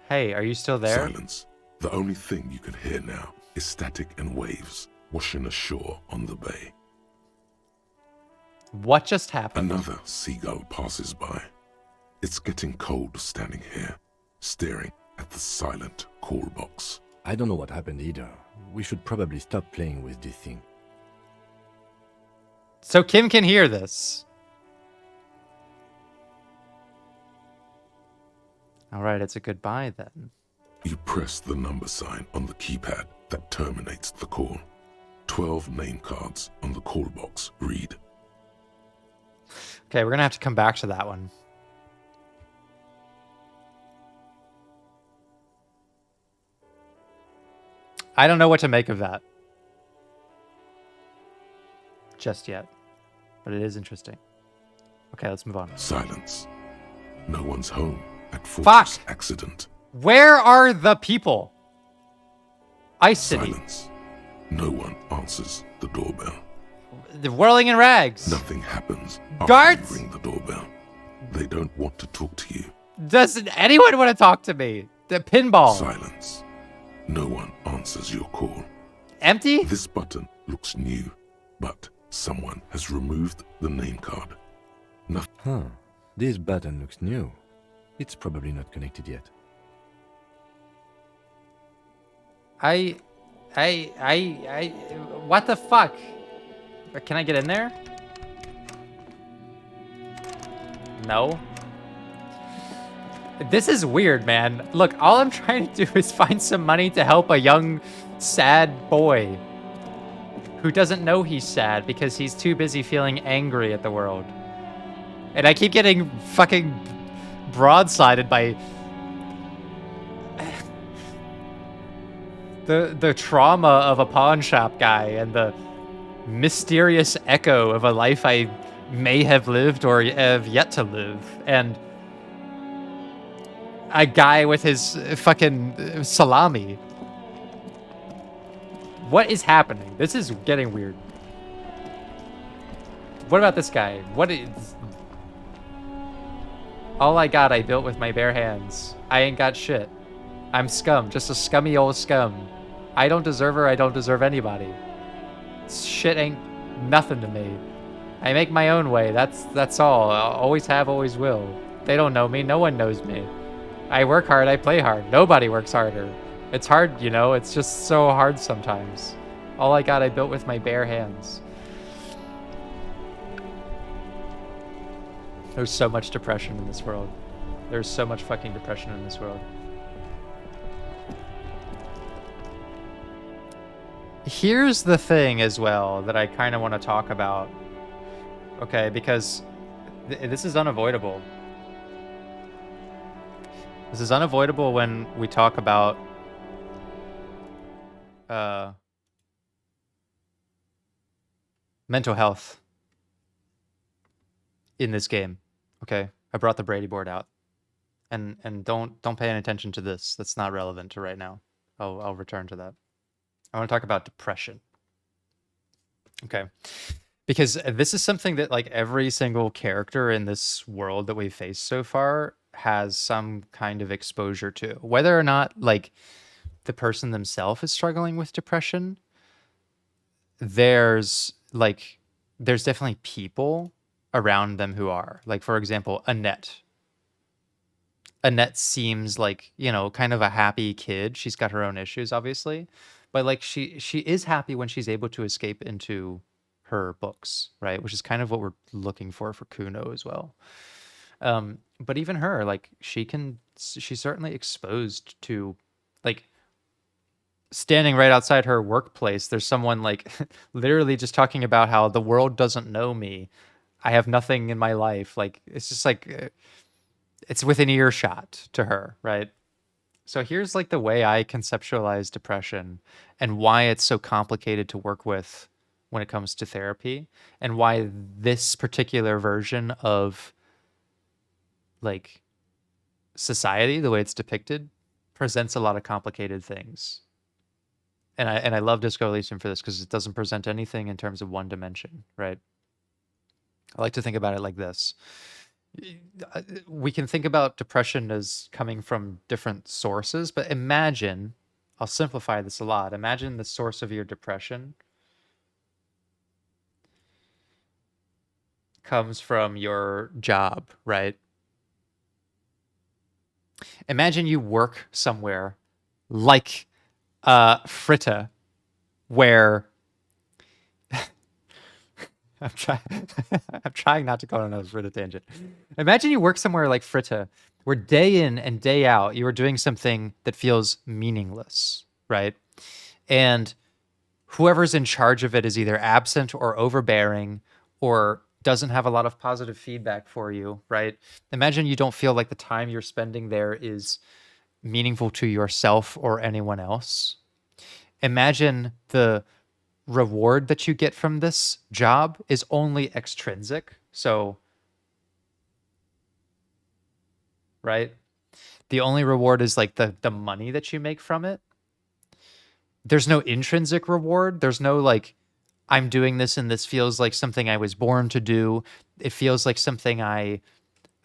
Hey, are you still there? Silence. The only thing you can hear now is static and waves washing ashore on the bay. What just happened? Another seagull passes by. It's getting cold standing here, staring at the silent call box. I don't know what happened either. We should probably stop playing with this thing. So Kim can hear this. All right, it's a goodbye then. You press the number sign on the keypad that terminates the call. 12 name cards on the call box read. Okay, we're gonna have to come back to that one. I don't know what to make of that just yet, but it is interesting. Okay, let's move on. Silence. No one's home at Fortress Accident. Where are the people? Ice City. Silence. No one answers the doorbell. The whirling in rags. Nothing happens after Guards? you ring the doorbell. They don't want to talk to you. Doesn't anyone want to talk to me? The pinball. Silence. No one answers your call. Empty? This button looks new, but someone has removed the name card. Nothing. Huh. This button looks new. It's probably not connected yet. What the fuck? Can I get in there? No. This is weird, man. Look, all I'm trying to do is find some money to help a young, sad boy who doesn't know he's sad because he's too busy feeling angry at the world. And I keep getting fucking broadsided by the trauma of a pawn shop guy and the mysterious echo of a life I may have lived or have yet to live, and a guy with his fucking salami. What is happening? This is getting weird. What about this guy? What is... All I got, I built with my bare hands. I ain't got shit. I'm scum, just a scummy old scum. I don't deserve her, I don't deserve anybody. Shit ain't nothing to me. I make my own way, that's all. I'll always have, always will. They don't know me, no one knows me. I work hard, I play hard. Nobody works harder. It's hard, you know, it's just so hard sometimes. All I got, I built with my bare hands. There's so much depression in this world. There's so much fucking depression in this world. Here's the thing as well that I kind of want to talk about. Okay, because this is unavoidable. This is unavoidable when we talk about mental health in this game. Okay, I brought the Brady board out, and don't pay any attention to this. That's not relevant to right now. I'll return to that. I want to talk about depression. Okay, because this is something that like every single character in this world that we've faced so far has some kind of exposure to, whether or not like the person themselves is struggling with depression. There's definitely people around them who are, like, for example, Annette. Annette seems like, you know, kind of a happy kid. She's got her own issues, obviously, but like she is happy when she's able to escape into her books, right? Which is kind of what we're looking for Kuno as well. But even her, like, she's certainly exposed to, like, standing right outside her workplace, there's someone like literally just talking about how the world doesn't know me. I have nothing in my life. Like, it's just like, it's within earshot to her, right? So here's like the way I conceptualize depression and why it's so complicated to work with when it comes to therapy, and why this particular version of like society, the way it's depicted, presents a lot of complicated things. And I love Disco Elysium for this because it doesn't present anything in terms of one dimension, right? I like to think about it like this. We can think about depression as coming from different sources, but imagine, I'll simplify this a lot. Imagine the source of your depression comes from your job, right? Imagine you work somewhere like Fritta, where I'm trying not to go on another Fritta tangent. Imagine you work somewhere like Fritta, where day in and day out you are doing something that feels meaningless, right? And whoever's in charge of it is either absent or overbearing or doesn't have a lot of positive feedback for you, right? Imagine you don't feel like the time you're spending there is meaningful to yourself or anyone else. Imagine the reward that you get from this job is only extrinsic. So, right? The only reward is like the money that you make from it. There's no intrinsic reward. There's no like, I'm doing this and this feels like something I was born to do. It feels like something I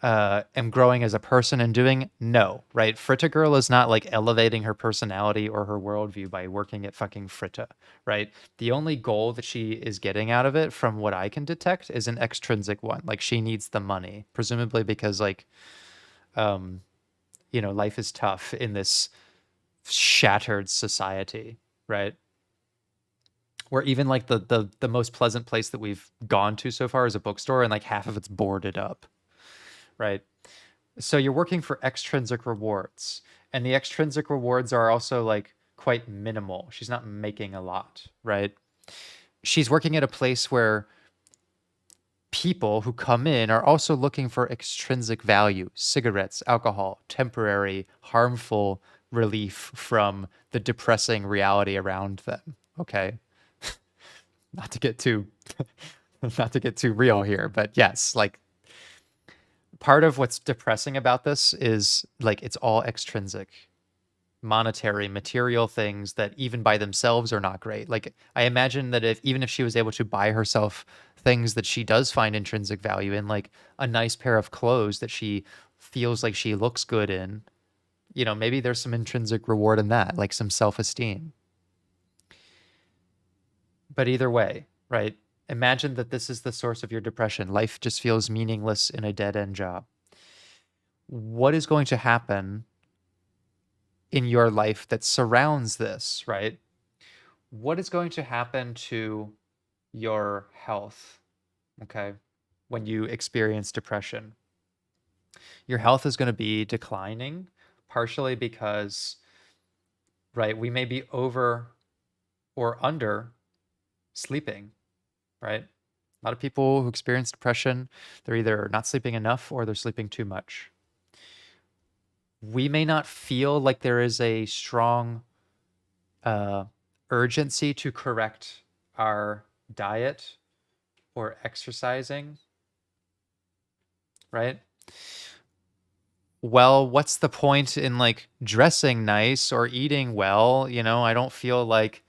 am growing as a person and doing. No, right? Fritta Girl is not like elevating her personality or her worldview by working at fucking Fritta, right? The only goal that she is getting out of it, from what I can detect, is an extrinsic one. Like, she needs the money, presumably because like, you know, life is tough in this shattered society, right? Where even like the most pleasant place that we've gone to so far is a bookstore, and like half of it's boarded up, right? So you're working for extrinsic rewards, and the extrinsic rewards are also like quite minimal. She's not making a lot, right? She's working at a place where people who come in are also looking for extrinsic value: cigarettes, alcohol, temporary, harmful relief from the depressing reality around them. Okay. Not to get too not to get too real here, but yes, like part of what's depressing about this is like it's all extrinsic, monetary, material things that even by themselves are not great. Like I imagine that if even if she was able to buy herself things that she does find intrinsic value in, like a nice pair of clothes that she feels like she looks good in, you know, maybe there's some intrinsic reward in that, like some self-esteem. But either way, right? Imagine that this is the source of your depression. Life just feels meaningless in a dead-end job. What is going to happen in your life that surrounds this, right? What is going to happen to your health, okay, when you experience depression? Your health is going to be declining, partially because, right, we may be over or under sleeping, right? A lot of people who experience depression, they're either not sleeping enough or they're sleeping too much. We may not feel like there is a strong urgency to correct our diet or exercising, right? Well, what's the point in like dressing nice or eating well? You know, I don't feel like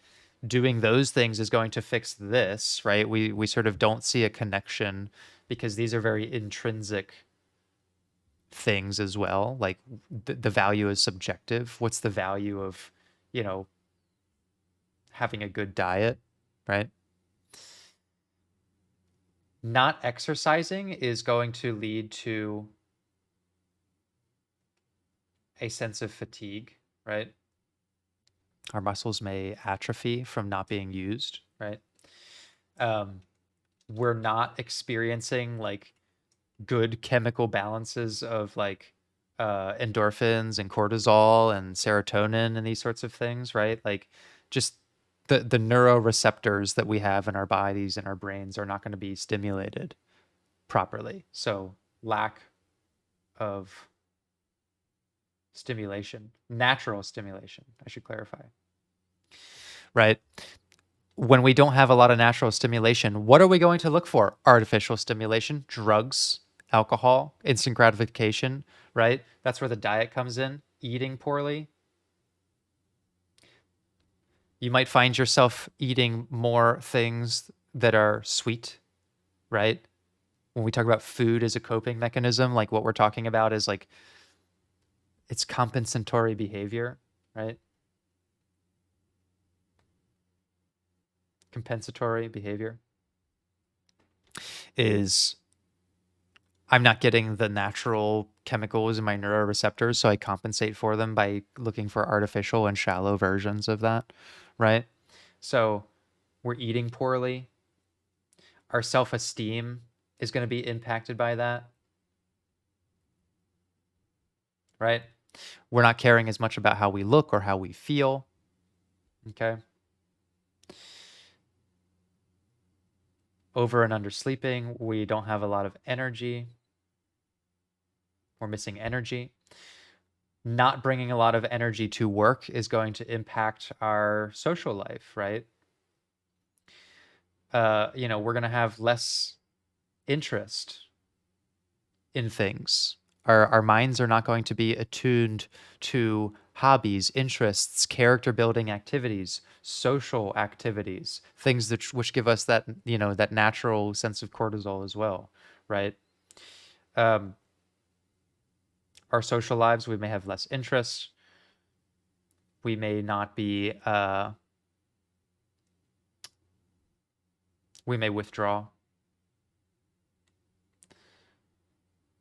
doing those things is going to fix this, right? We sort of don't see a connection because these are very intrinsic things as well. Like the value is subjective. What's the value of, you know, having a good diet, right? Not exercising is going to lead to a sense of fatigue, right? Our muscles may atrophy from not being used, right? We're not experiencing like good chemical balances of like endorphins and cortisol and serotonin and these sorts of things, right? Like just the neuroreceptors that we have in our bodies and our brains are not going to be stimulated properly. So lack of stimulation, natural stimulation, I should clarify. Right? When we don't have a lot of natural stimulation, what are we going to look for? Artificial stimulation, drugs, alcohol, instant gratification, right? That's where the diet comes in. Eating poorly. You might find yourself eating more things that are sweet, right? When we talk about food as a coping mechanism, like what we're talking about is like it's compensatory behavior, right? Compensatory behavior is I'm not getting the natural chemicals in my neuroreceptors, so I compensate for them by looking for artificial and shallow versions of that, right? So we're eating poorly. Our self-esteem is going to be impacted by that, right? We're not caring as much about how we look or how we feel, okay? Over and under sleeping, we don't have a lot of energy. We're missing energy. Not bringing a lot of energy to work is going to impact our social life, right? You know, we're going to have less interest in things. Our minds are not going to be attuned to hobbies, interests, character building activities, social activities, things that which give us that, you know, that natural sense of cortisol as well, right? Our social lives, we may have less interest. We may not be, we may withdraw.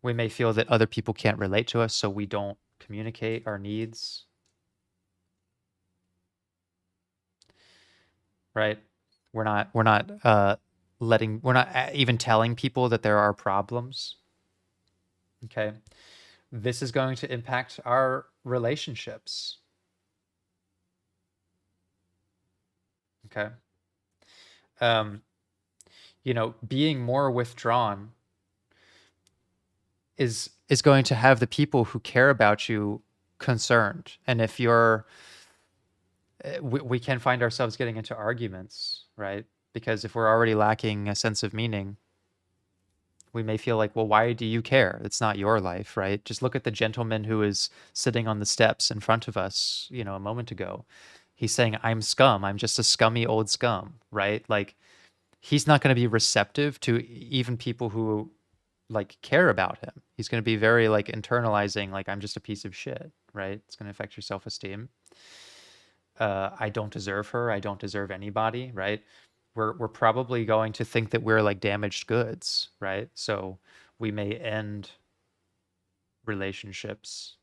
We may feel that other people can't relate to us, so we don't communicate our needs. Right? We're not even telling people that there are problems. Okay? This is going to impact our relationships. Okay? You know, being more withdrawn is going to have the people who care about you concerned. And if you're, we can find ourselves getting into arguments, right? Because if we're already lacking a sense of meaning, we may feel like, well, why do you care? It's not your life, right? Just look at the gentleman who is sitting on the steps in front of us, a moment ago. He's saying, I'm scum. I'm just a scummy old scum, right? Like, he's not going to be receptive to even people who like care about him. He's going to be very like internalizing, like, I'm just a piece of shit, right? It's going to affect your self-esteem. I don't deserve her. I don't deserve anybody, right? We're probably going to think that we're like damaged goods, right? So we may end relationships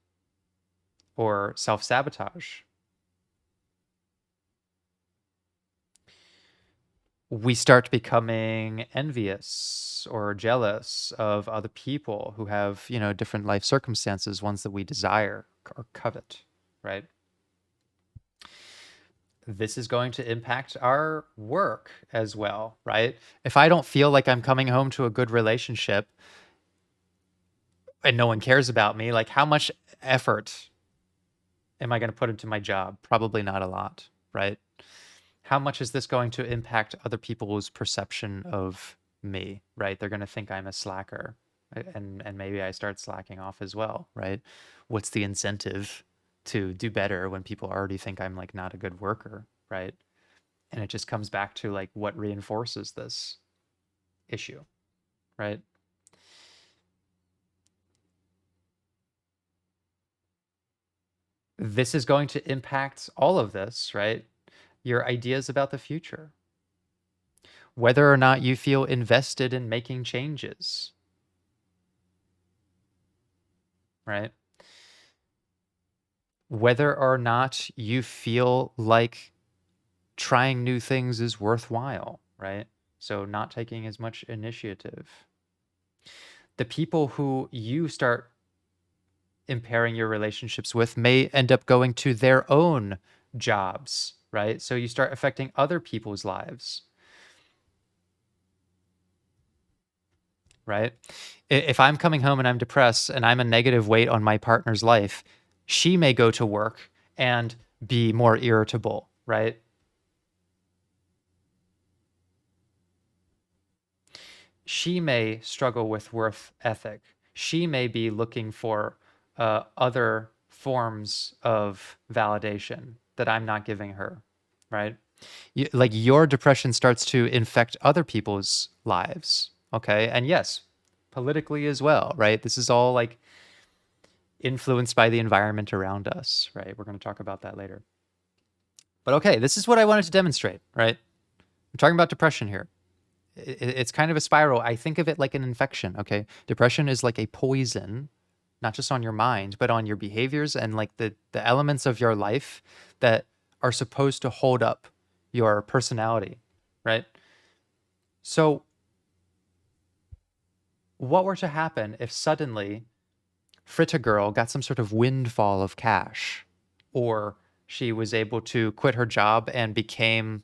or self-sabotage. We start becoming envious or jealous of other people who have, different life circumstances, ones that we desire or covet, right? This is going to impact our work as well, right? If I don't feel like I'm coming home to a good relationship and no one cares about me, like, how much effort am I going to put into my job? Probably not a lot, right? How much is this going to impact other people's perception of me, right? They're going to think I'm a slacker, and maybe I start slacking off as well, right? What's the incentive to do better when people already think I'm like not a good worker, right? And it just comes back to like what reinforces this issue, right? This is going to impact all of this, right? Your ideas about the future, whether or not you feel invested in making changes, right? Whether or not you feel like trying new things is worthwhile, right? So not taking as much initiative. The people who you start impairing your relationships with may end up going to their own jobs, right? So you start affecting other people's lives, right? If I'm coming home and I'm depressed and I'm a negative weight on my partner's life, she may go to work and be more irritable, right? She may struggle with worth ethic. She may be looking for other forms of validation that I'm not giving her, right? Like, your depression starts to infect other people's lives, okay? And yes, politically as well, right? This is all like influenced by the environment around us, right? We're going to talk about that later. But okay, this is what I wanted to demonstrate, right? I'm talking about depression here. It's kind of a spiral. I think of it like an infection, okay? Depression is like a poison, not just on your mind, but on your behaviors and like the elements of your life that are supposed to hold up your personality, right? So what were to happen if suddenly Fritta Girl got some sort of windfall of cash, or she was able to quit her job and became,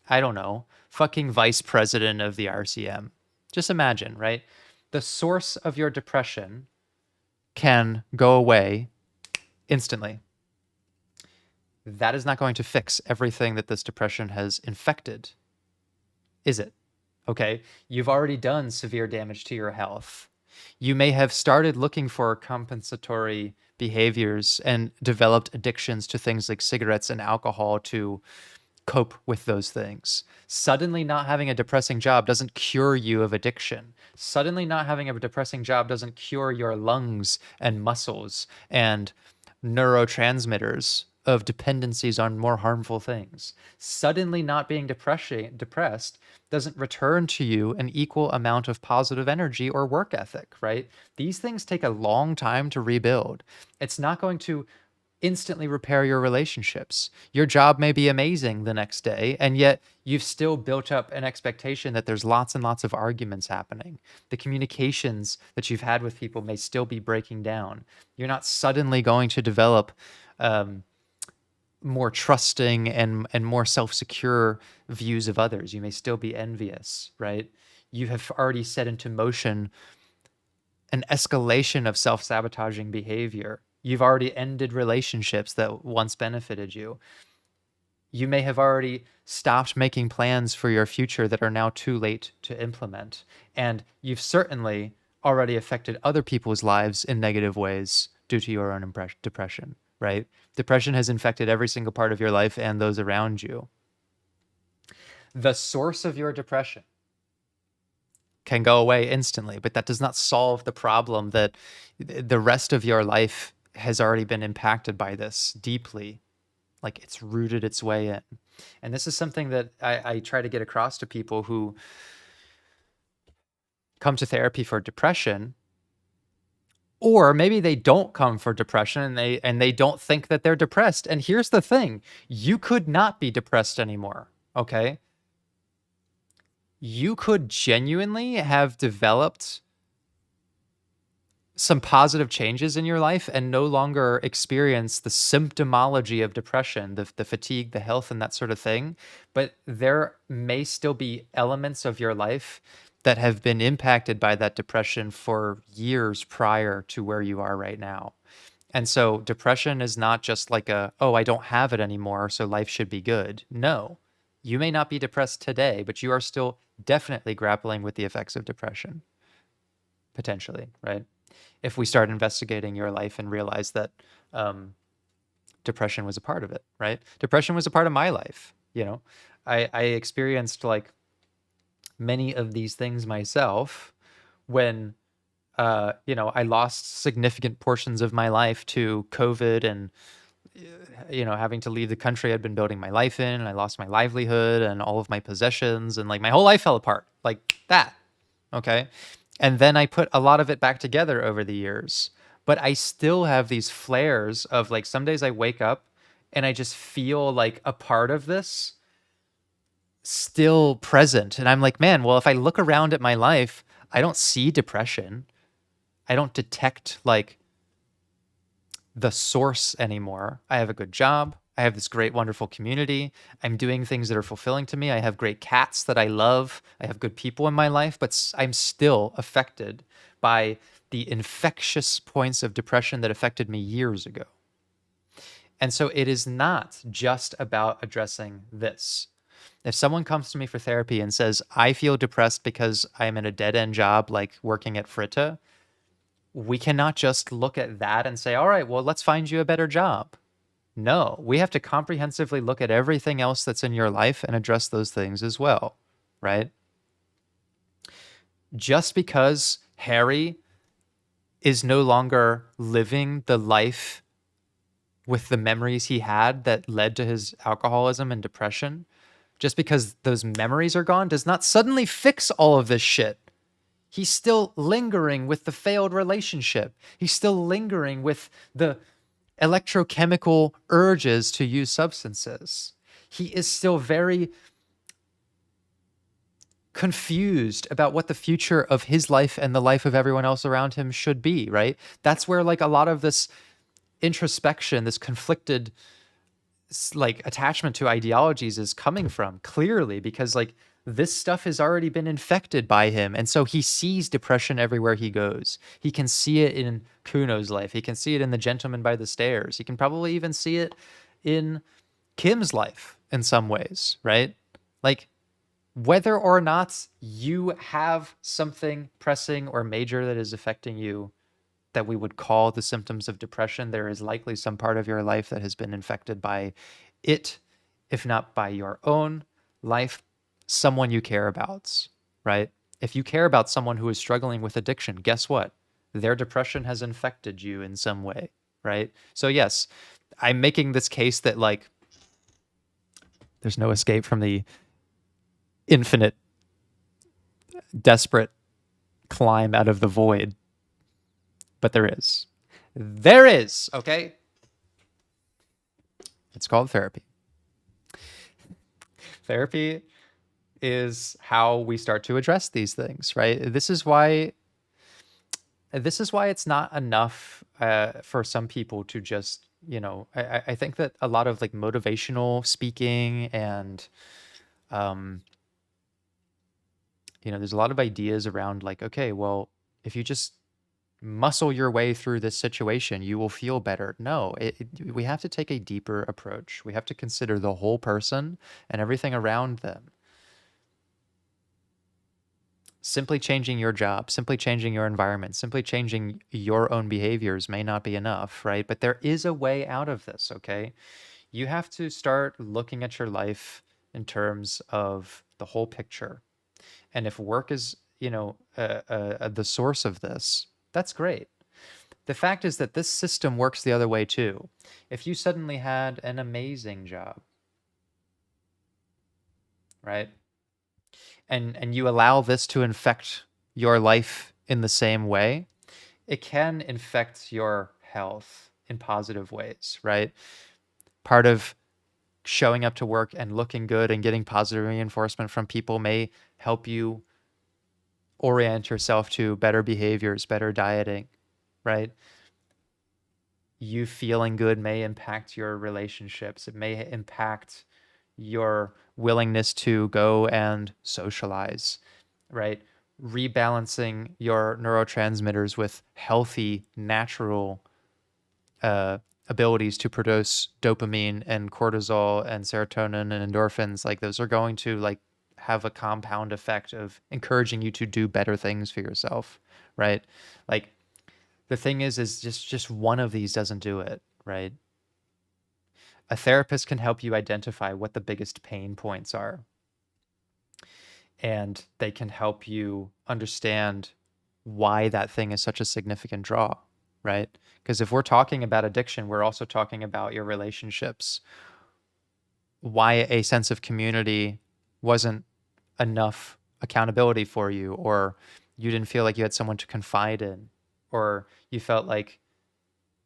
I don't know, fucking vice president of the RCM. Just imagine, right? The source of your depression can go away instantly. That is not going to fix everything that this depression has infected, is it? Okay, you've already done severe damage to your health. You may have started looking for compensatory behaviors and developed addictions to things like cigarettes and alcohol to cope with those things. Suddenly not having a depressing job doesn't cure you of addiction. Suddenly not having a depressing job doesn't cure your lungs and muscles and neurotransmitters of dependencies on more harmful things. Suddenly not being depressed doesn't return to you an equal amount of positive energy or work ethic, right? These things take a long time to rebuild. It's not going to instantly repair your relationships. Your job may be amazing the next day, and yet you've still built up an expectation that there's lots and lots of arguments happening. The communications that you've had with people may still be breaking down. You're not suddenly going to develop more trusting and more self-secure views of others. You may still be envious, right? You have already set into motion an escalation of self-sabotaging behavior You've already ended relationships that once benefited you. You may have already stopped making plans for your future that are now too late to implement. And you've certainly already affected other people's lives in negative ways due to your own depression, right? Depression has infected every single part of your life and those around you. The source of your depression can go away instantly, but that does not solve the problem that the rest of your life has already been impacted by this deeply. Like, it's rooted its way in. And this is something that I try to get across to people who come to therapy for depression, or maybe they don't come for depression and they don't think that they're depressed. And here's the thing, you could not be depressed anymore, okay? You could genuinely have developed some positive changes in your life and no longer experience the symptomology of depression, the fatigue, the health, and that sort of thing. But there may still be elements of your life that have been impacted by that depression for years prior to where you are right now. And so depression is not just like oh, I don't have it anymore, so life should be good. No, you may not be depressed today, but you are still definitely grappling with the effects of depression, potentially, right? If we start investigating your life and realize that depression was a part of it, right? Depression was a part of my life. I experienced like many of these things myself when, I lost significant portions of my life to COVID and, having to leave the country I'd been building my life in, and I lost my livelihood and all of my possessions, and like my whole life fell apart like that. Okay. And then I put a lot of it back together over the years. But I still have these flares of like, some days I wake up and I just feel like a part of this still present. And I'm like, man, well, if I look around at my life, I don't see depression. I don't detect like the source anymore. I have a good job. I have this great, wonderful community. I'm doing things that are fulfilling to me. I have great cats that I love. I have good people in my life, but I'm still affected by the infectious points of depression that affected me years ago. And so it is not just about addressing this. If someone comes to me for therapy and says, I feel depressed because I'm in a dead-end job like working at Fritta, we cannot just look at that and say, all right, well, let's find you a better job. No, we have to comprehensively look at everything else that's in your life and address those things as well, right? Just because Harry is no longer living the life with the memories he had that led to his alcoholism and depression, just because those memories are gone does not suddenly fix all of this shit. He's still lingering with the failed relationship. He's still lingering with the electrochemical urges to use substances. He is still very confused about what the future of his life and the life of everyone else around him should be, right? That's where like a lot of this introspection, this conflicted like attachment to ideologies is coming from, clearly, because like this stuff has already been infected by him. And so he sees depression everywhere he goes. He can see it in Kuno's life. He can see it in the gentleman by the stairs. He can probably even see it in Kim's life in some ways, right? Like, whether or not you have something pressing or major that is affecting you that we would call the symptoms of depression, there is likely some part of your life that has been infected by it, if not by your own life, someone you care about, right? If you care about someone who is struggling with addiction, guess what? Their depression has infected you in some way, right? So yes, I'm making this case that like there's no escape from the infinite, desperate climb out of the void. But there is. There is, okay? It's called therapy. Therapy is how we start to address these things, right? This is why it's not enough for some people to just, I think that a lot of like motivational speaking and there's a lot of ideas around like, okay, well, if you just muscle your way through this situation. You will feel better. No, we have to take a deeper approach. We have to consider the whole person and everything around them. Simply changing your job, simply changing your environment, simply changing your own behaviors may not be enough, right? But there is a way out of this, okay? You have to start looking at your life in terms of the whole picture. And if work is, the source of this, that's great. The fact is that this system works the other way too. If you suddenly had an amazing job, right? And you allow this to infect your life in the same way, it can infect your health in positive ways, right? Part of showing up to work and looking good and getting positive reinforcement from people may help you orient yourself to better behaviors, better dieting, right? You feeling good may impact your relationships. It may impact your willingness to go and socialize, right? Rebalancing your neurotransmitters with healthy, natural abilities to produce dopamine and cortisol and serotonin and endorphins, like those are going to like have a compound effect of encouraging you to do better things for yourself, right? Like the thing is just one of these doesn't do it, right? A therapist can help you identify what the biggest pain points are, and they can help you understand why that thing is such a significant draw, right? Because if we're talking about addiction, we're also talking about your relationships. Why a sense of community wasn't enough accountability for you, or you didn't feel like you had someone to confide in, or you felt like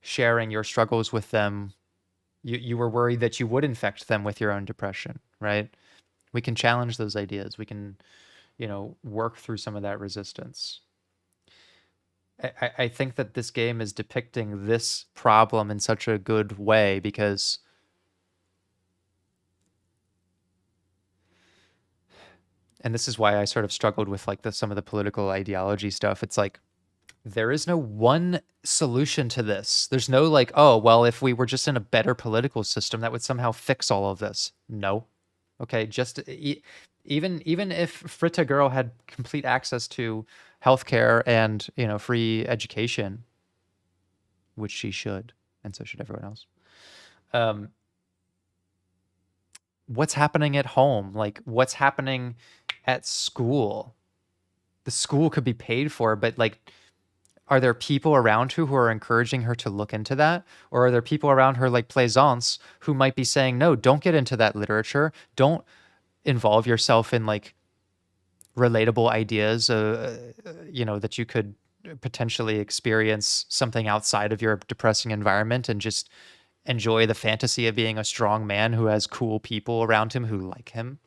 sharing your struggles with them, you were worried that you would infect them with your own depression, right? We can challenge those ideas. We can, work through some of that resistance. I think that this game is depicting this problem in such a good way because and this is why I sort of struggled with like some of the political ideology stuff. It's like there is no one solution to this. There's no like, oh, well, if we were just in a better political system, that would somehow fix all of this. No. Okay, just even if Fritta Girl had complete access to healthcare and, free education, which she should, and so should everyone else. What's happening at home? Like what's happening at school? The school could be paid for, but like, are there people around who are encouraging her to look into that? Or are there people around her like Plaisance who might be saying, no, don't get into that literature. Don't involve yourself in like relatable ideas, that you could potentially experience something outside of your depressing environment and just enjoy the fantasy of being a strong man who has cool people around him who like him,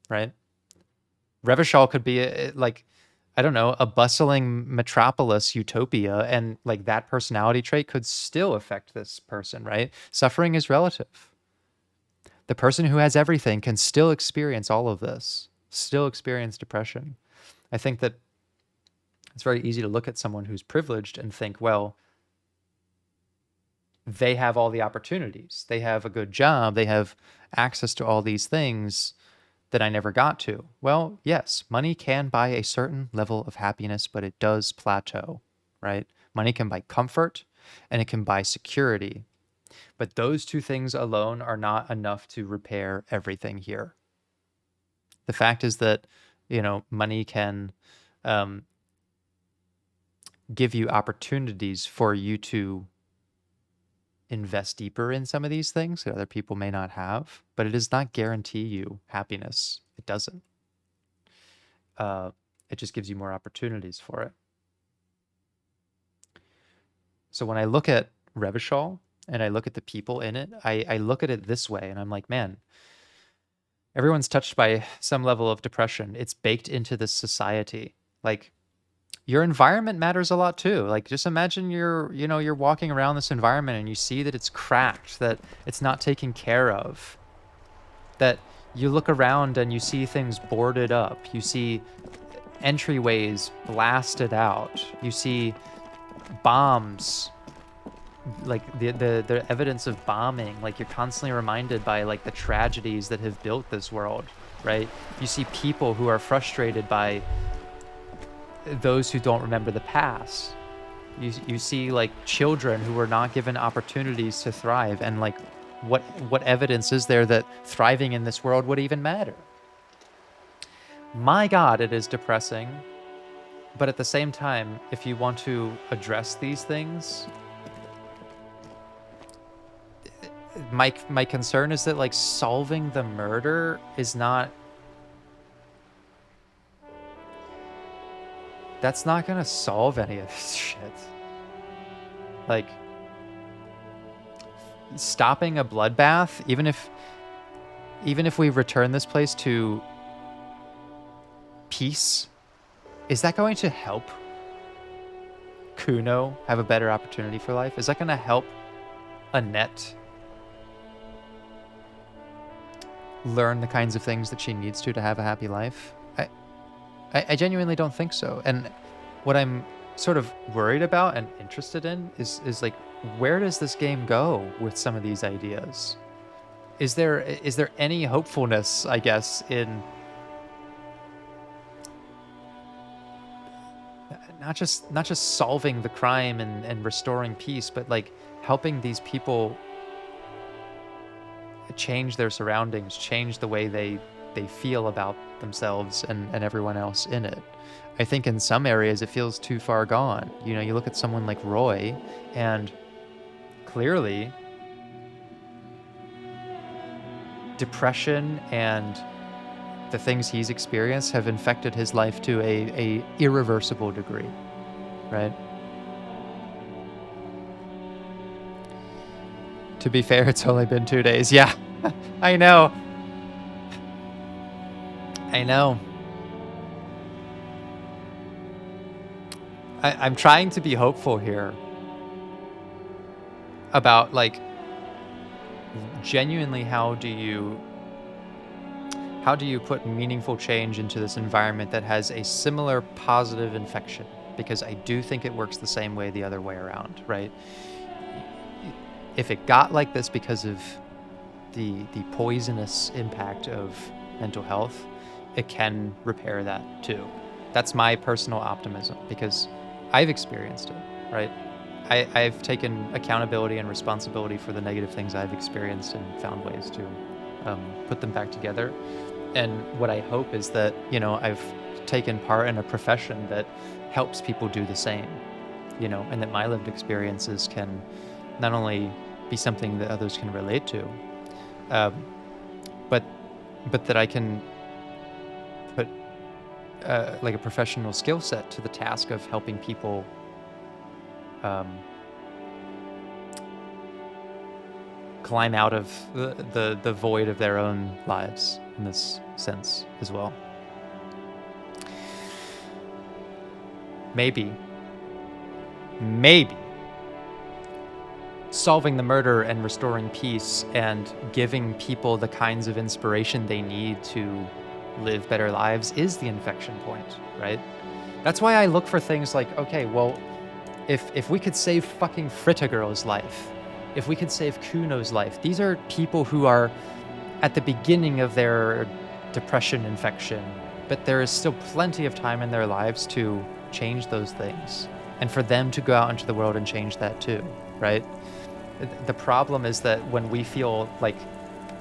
right? Revachol could be I don't know, a bustling metropolis utopia, and like that personality trait could still affect this person, right? Suffering is relative. The person who has everything can still experience all of this, still experience depression. I think that it's very easy to look at someone who's privileged and think, well, they have all the opportunities. They have a good job. They have access to all these things that I never got to. Well, yes, money can buy a certain level of happiness, but it does plateau, right? Money can buy comfort and it can buy security. But those two things alone are not enough to repair everything here. The fact is that, money can give you opportunities for you to invest deeper in some of these things that other people may not have, but it does not guarantee you happiness. It doesn't. It just gives you more opportunities for it. So when I look at Revachol and I look at the people in it, I look at it this way and I'm like, man, everyone's touched by some level of depression. It's baked into this society. Like, your environment matters a lot too. Like just imagine you're walking around this environment and you see that it's cracked, that it's not taken care of, that you look around and you see things boarded up. You see entryways blasted out. You see bombs, like the evidence of bombing. Like, you're constantly reminded by like the tragedies that have built this world, right? You see people who are frustrated by those who don't remember the past. You see like children who were not given opportunities to thrive, and like what evidence is there that thriving in this world would even matter? My God, it is depressing. But at the same time, if you want to address these things, my concern is that like solving the murder is not, that's not gonna solve any of this shit. Like, stopping a bloodbath, even if we return this place to peace, is that going to help Kuno have a better opportunity for life? Is that going to help Annette learn the kinds of things that she needs to have a happy life? I genuinely don't think so. And what I'm sort of worried about and interested in is like, where does this game go with some of these ideas? Is there any hopefulness, I guess, in not just solving the crime and restoring peace, but like helping these people change their surroundings, change the way they feel about themselves and everyone else in it? I think in some areas it feels too far gone. You know, you look at someone like Roy, and clearly depression and the things he's experienced have infected his life to a irreversible degree, right? To be fair, it's only been 2 days. Yeah, I know. I know. I'm trying to be hopeful here about, like, genuinely how do you put meaningful change into this environment that has a similar positive infection? Because I do think it works the same way the other way around, right? If it got like this because of the poisonous impact of mental health, it can repair that too. That's my personal optimism, because I've experienced it, right? I've taken accountability and responsibility for the negative things I've experienced and found ways to put them back together. And what I hope is that, you know, I've taken part in a profession that helps people do the same, you know, and that my lived experiences can not only be something that others can relate to, but that I can put like a professional skill set to the task of helping people climb out of the void of their own lives in this sense as well. Maybe solving the murder and restoring peace and giving people the kinds of inspiration they need to live better lives is the infection point, right? That's why I look for things like, okay, well, if we could save fucking Fritta-Girl's life, if we could save Kuno's life, these are people who are at the beginning of their depression infection, but there is still plenty of time in their lives to change those things, and for them to go out into the world and change that too, right? The problem is that when we feel like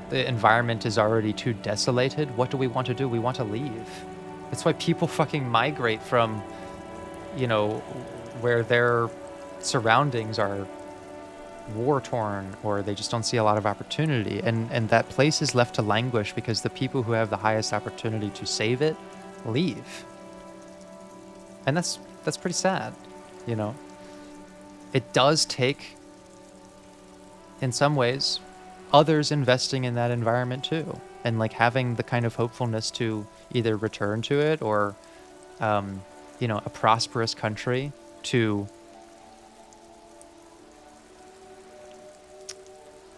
the environment is already too desolated, what do we want to do? We want to leave. That's why people fucking migrate from, you know, where their surroundings are war-torn, or they just don't see a lot of opportunity, and that place is left to languish because the people who have the highest opportunity to save it leave. And that's pretty sad, you know. It does take, in some ways, others investing in that environment too, and like having the kind of hopefulness to either return to it or you know, a prosperous country to,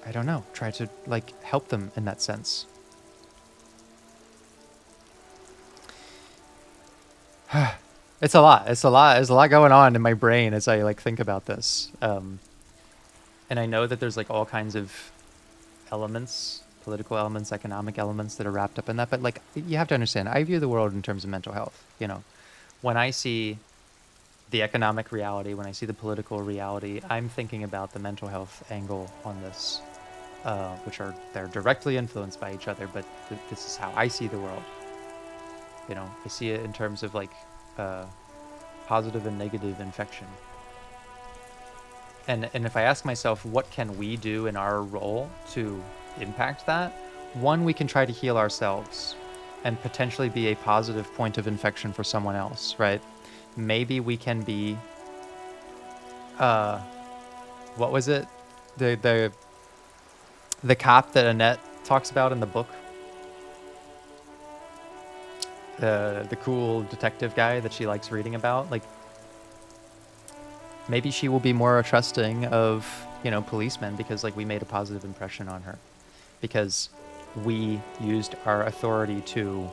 I don't know, try to like help them in that sense. It's a lot. It's a lot. There's a lot going on in my brain as I like think about this. And I know that there's like all kinds of elements, political elements, economic elements that are wrapped up in that. But like, you have to understand, I view the world in terms of mental health. You know, when I see the economic reality, when I see the political reality, I'm thinking about the mental health angle on this, which they're directly influenced by each other. But this is how I see the world. You know, I see it in terms of like positive and negative infection. And if I ask myself, what can we do in our role to impact that? One, we can try to heal ourselves and potentially be a positive point of infection for someone else, right? Maybe we can be, what was it? The cop that Annette talks about in the book. The cool detective guy that she likes reading about. Like, maybe she will be more trusting of, you know, policemen because like we made a positive impression on her. Because we used our authority to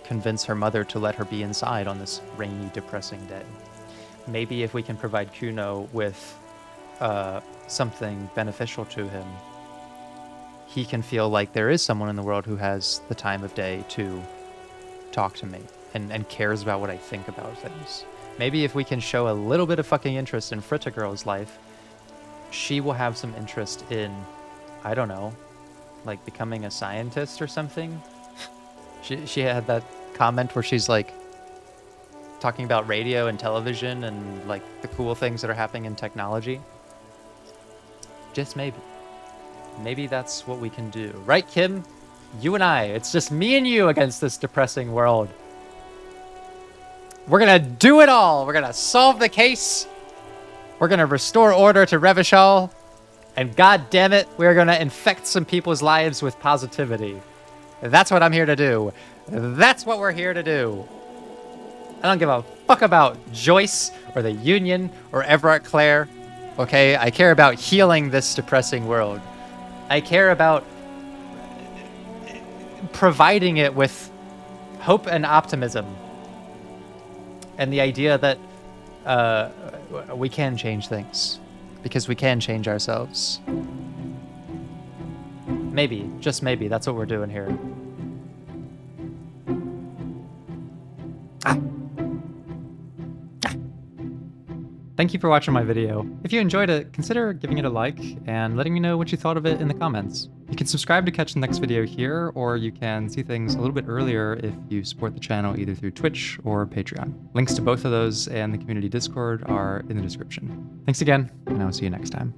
convince her mother to let her be inside on this rainy, depressing day. Maybe if we can provide Kuno with something beneficial to him, he can feel like there is someone in the world who has the time of day to talk to me and cares about what I think about things. Maybe if we can show a little bit of fucking interest in Fritta Girl's life, she will have some interest in, I don't know, like becoming a scientist or something. She had that comment where she's like talking about radio and television and like the cool things that are happening in technology. Just maybe. Maybe that's what we can do. Right, Kim? You and I. It's just me and you against this depressing world. We're gonna do it all. We're gonna solve the case. We're gonna restore order to Revachol. And god damn it, we're gonna infect some people's lives with positivity. That's what I'm here to do. That's what we're here to do. I don't give a fuck about Joyce or the Union or Everett Clare. Okay, I care about healing this depressing world. I care about providing it with hope and optimism. And the idea that we can change things. Because we can change ourselves. Maybe, just maybe, that's what we're doing here. Thank you for watching my video. If you enjoyed it, consider giving it a like and letting me know what you thought of it in the comments. You can subscribe to catch the next video here, or you can see things a little bit earlier if you support the channel either through Twitch or Patreon. Links to both of those and the community Discord are in the description. Thanks again, and I'll see you next time.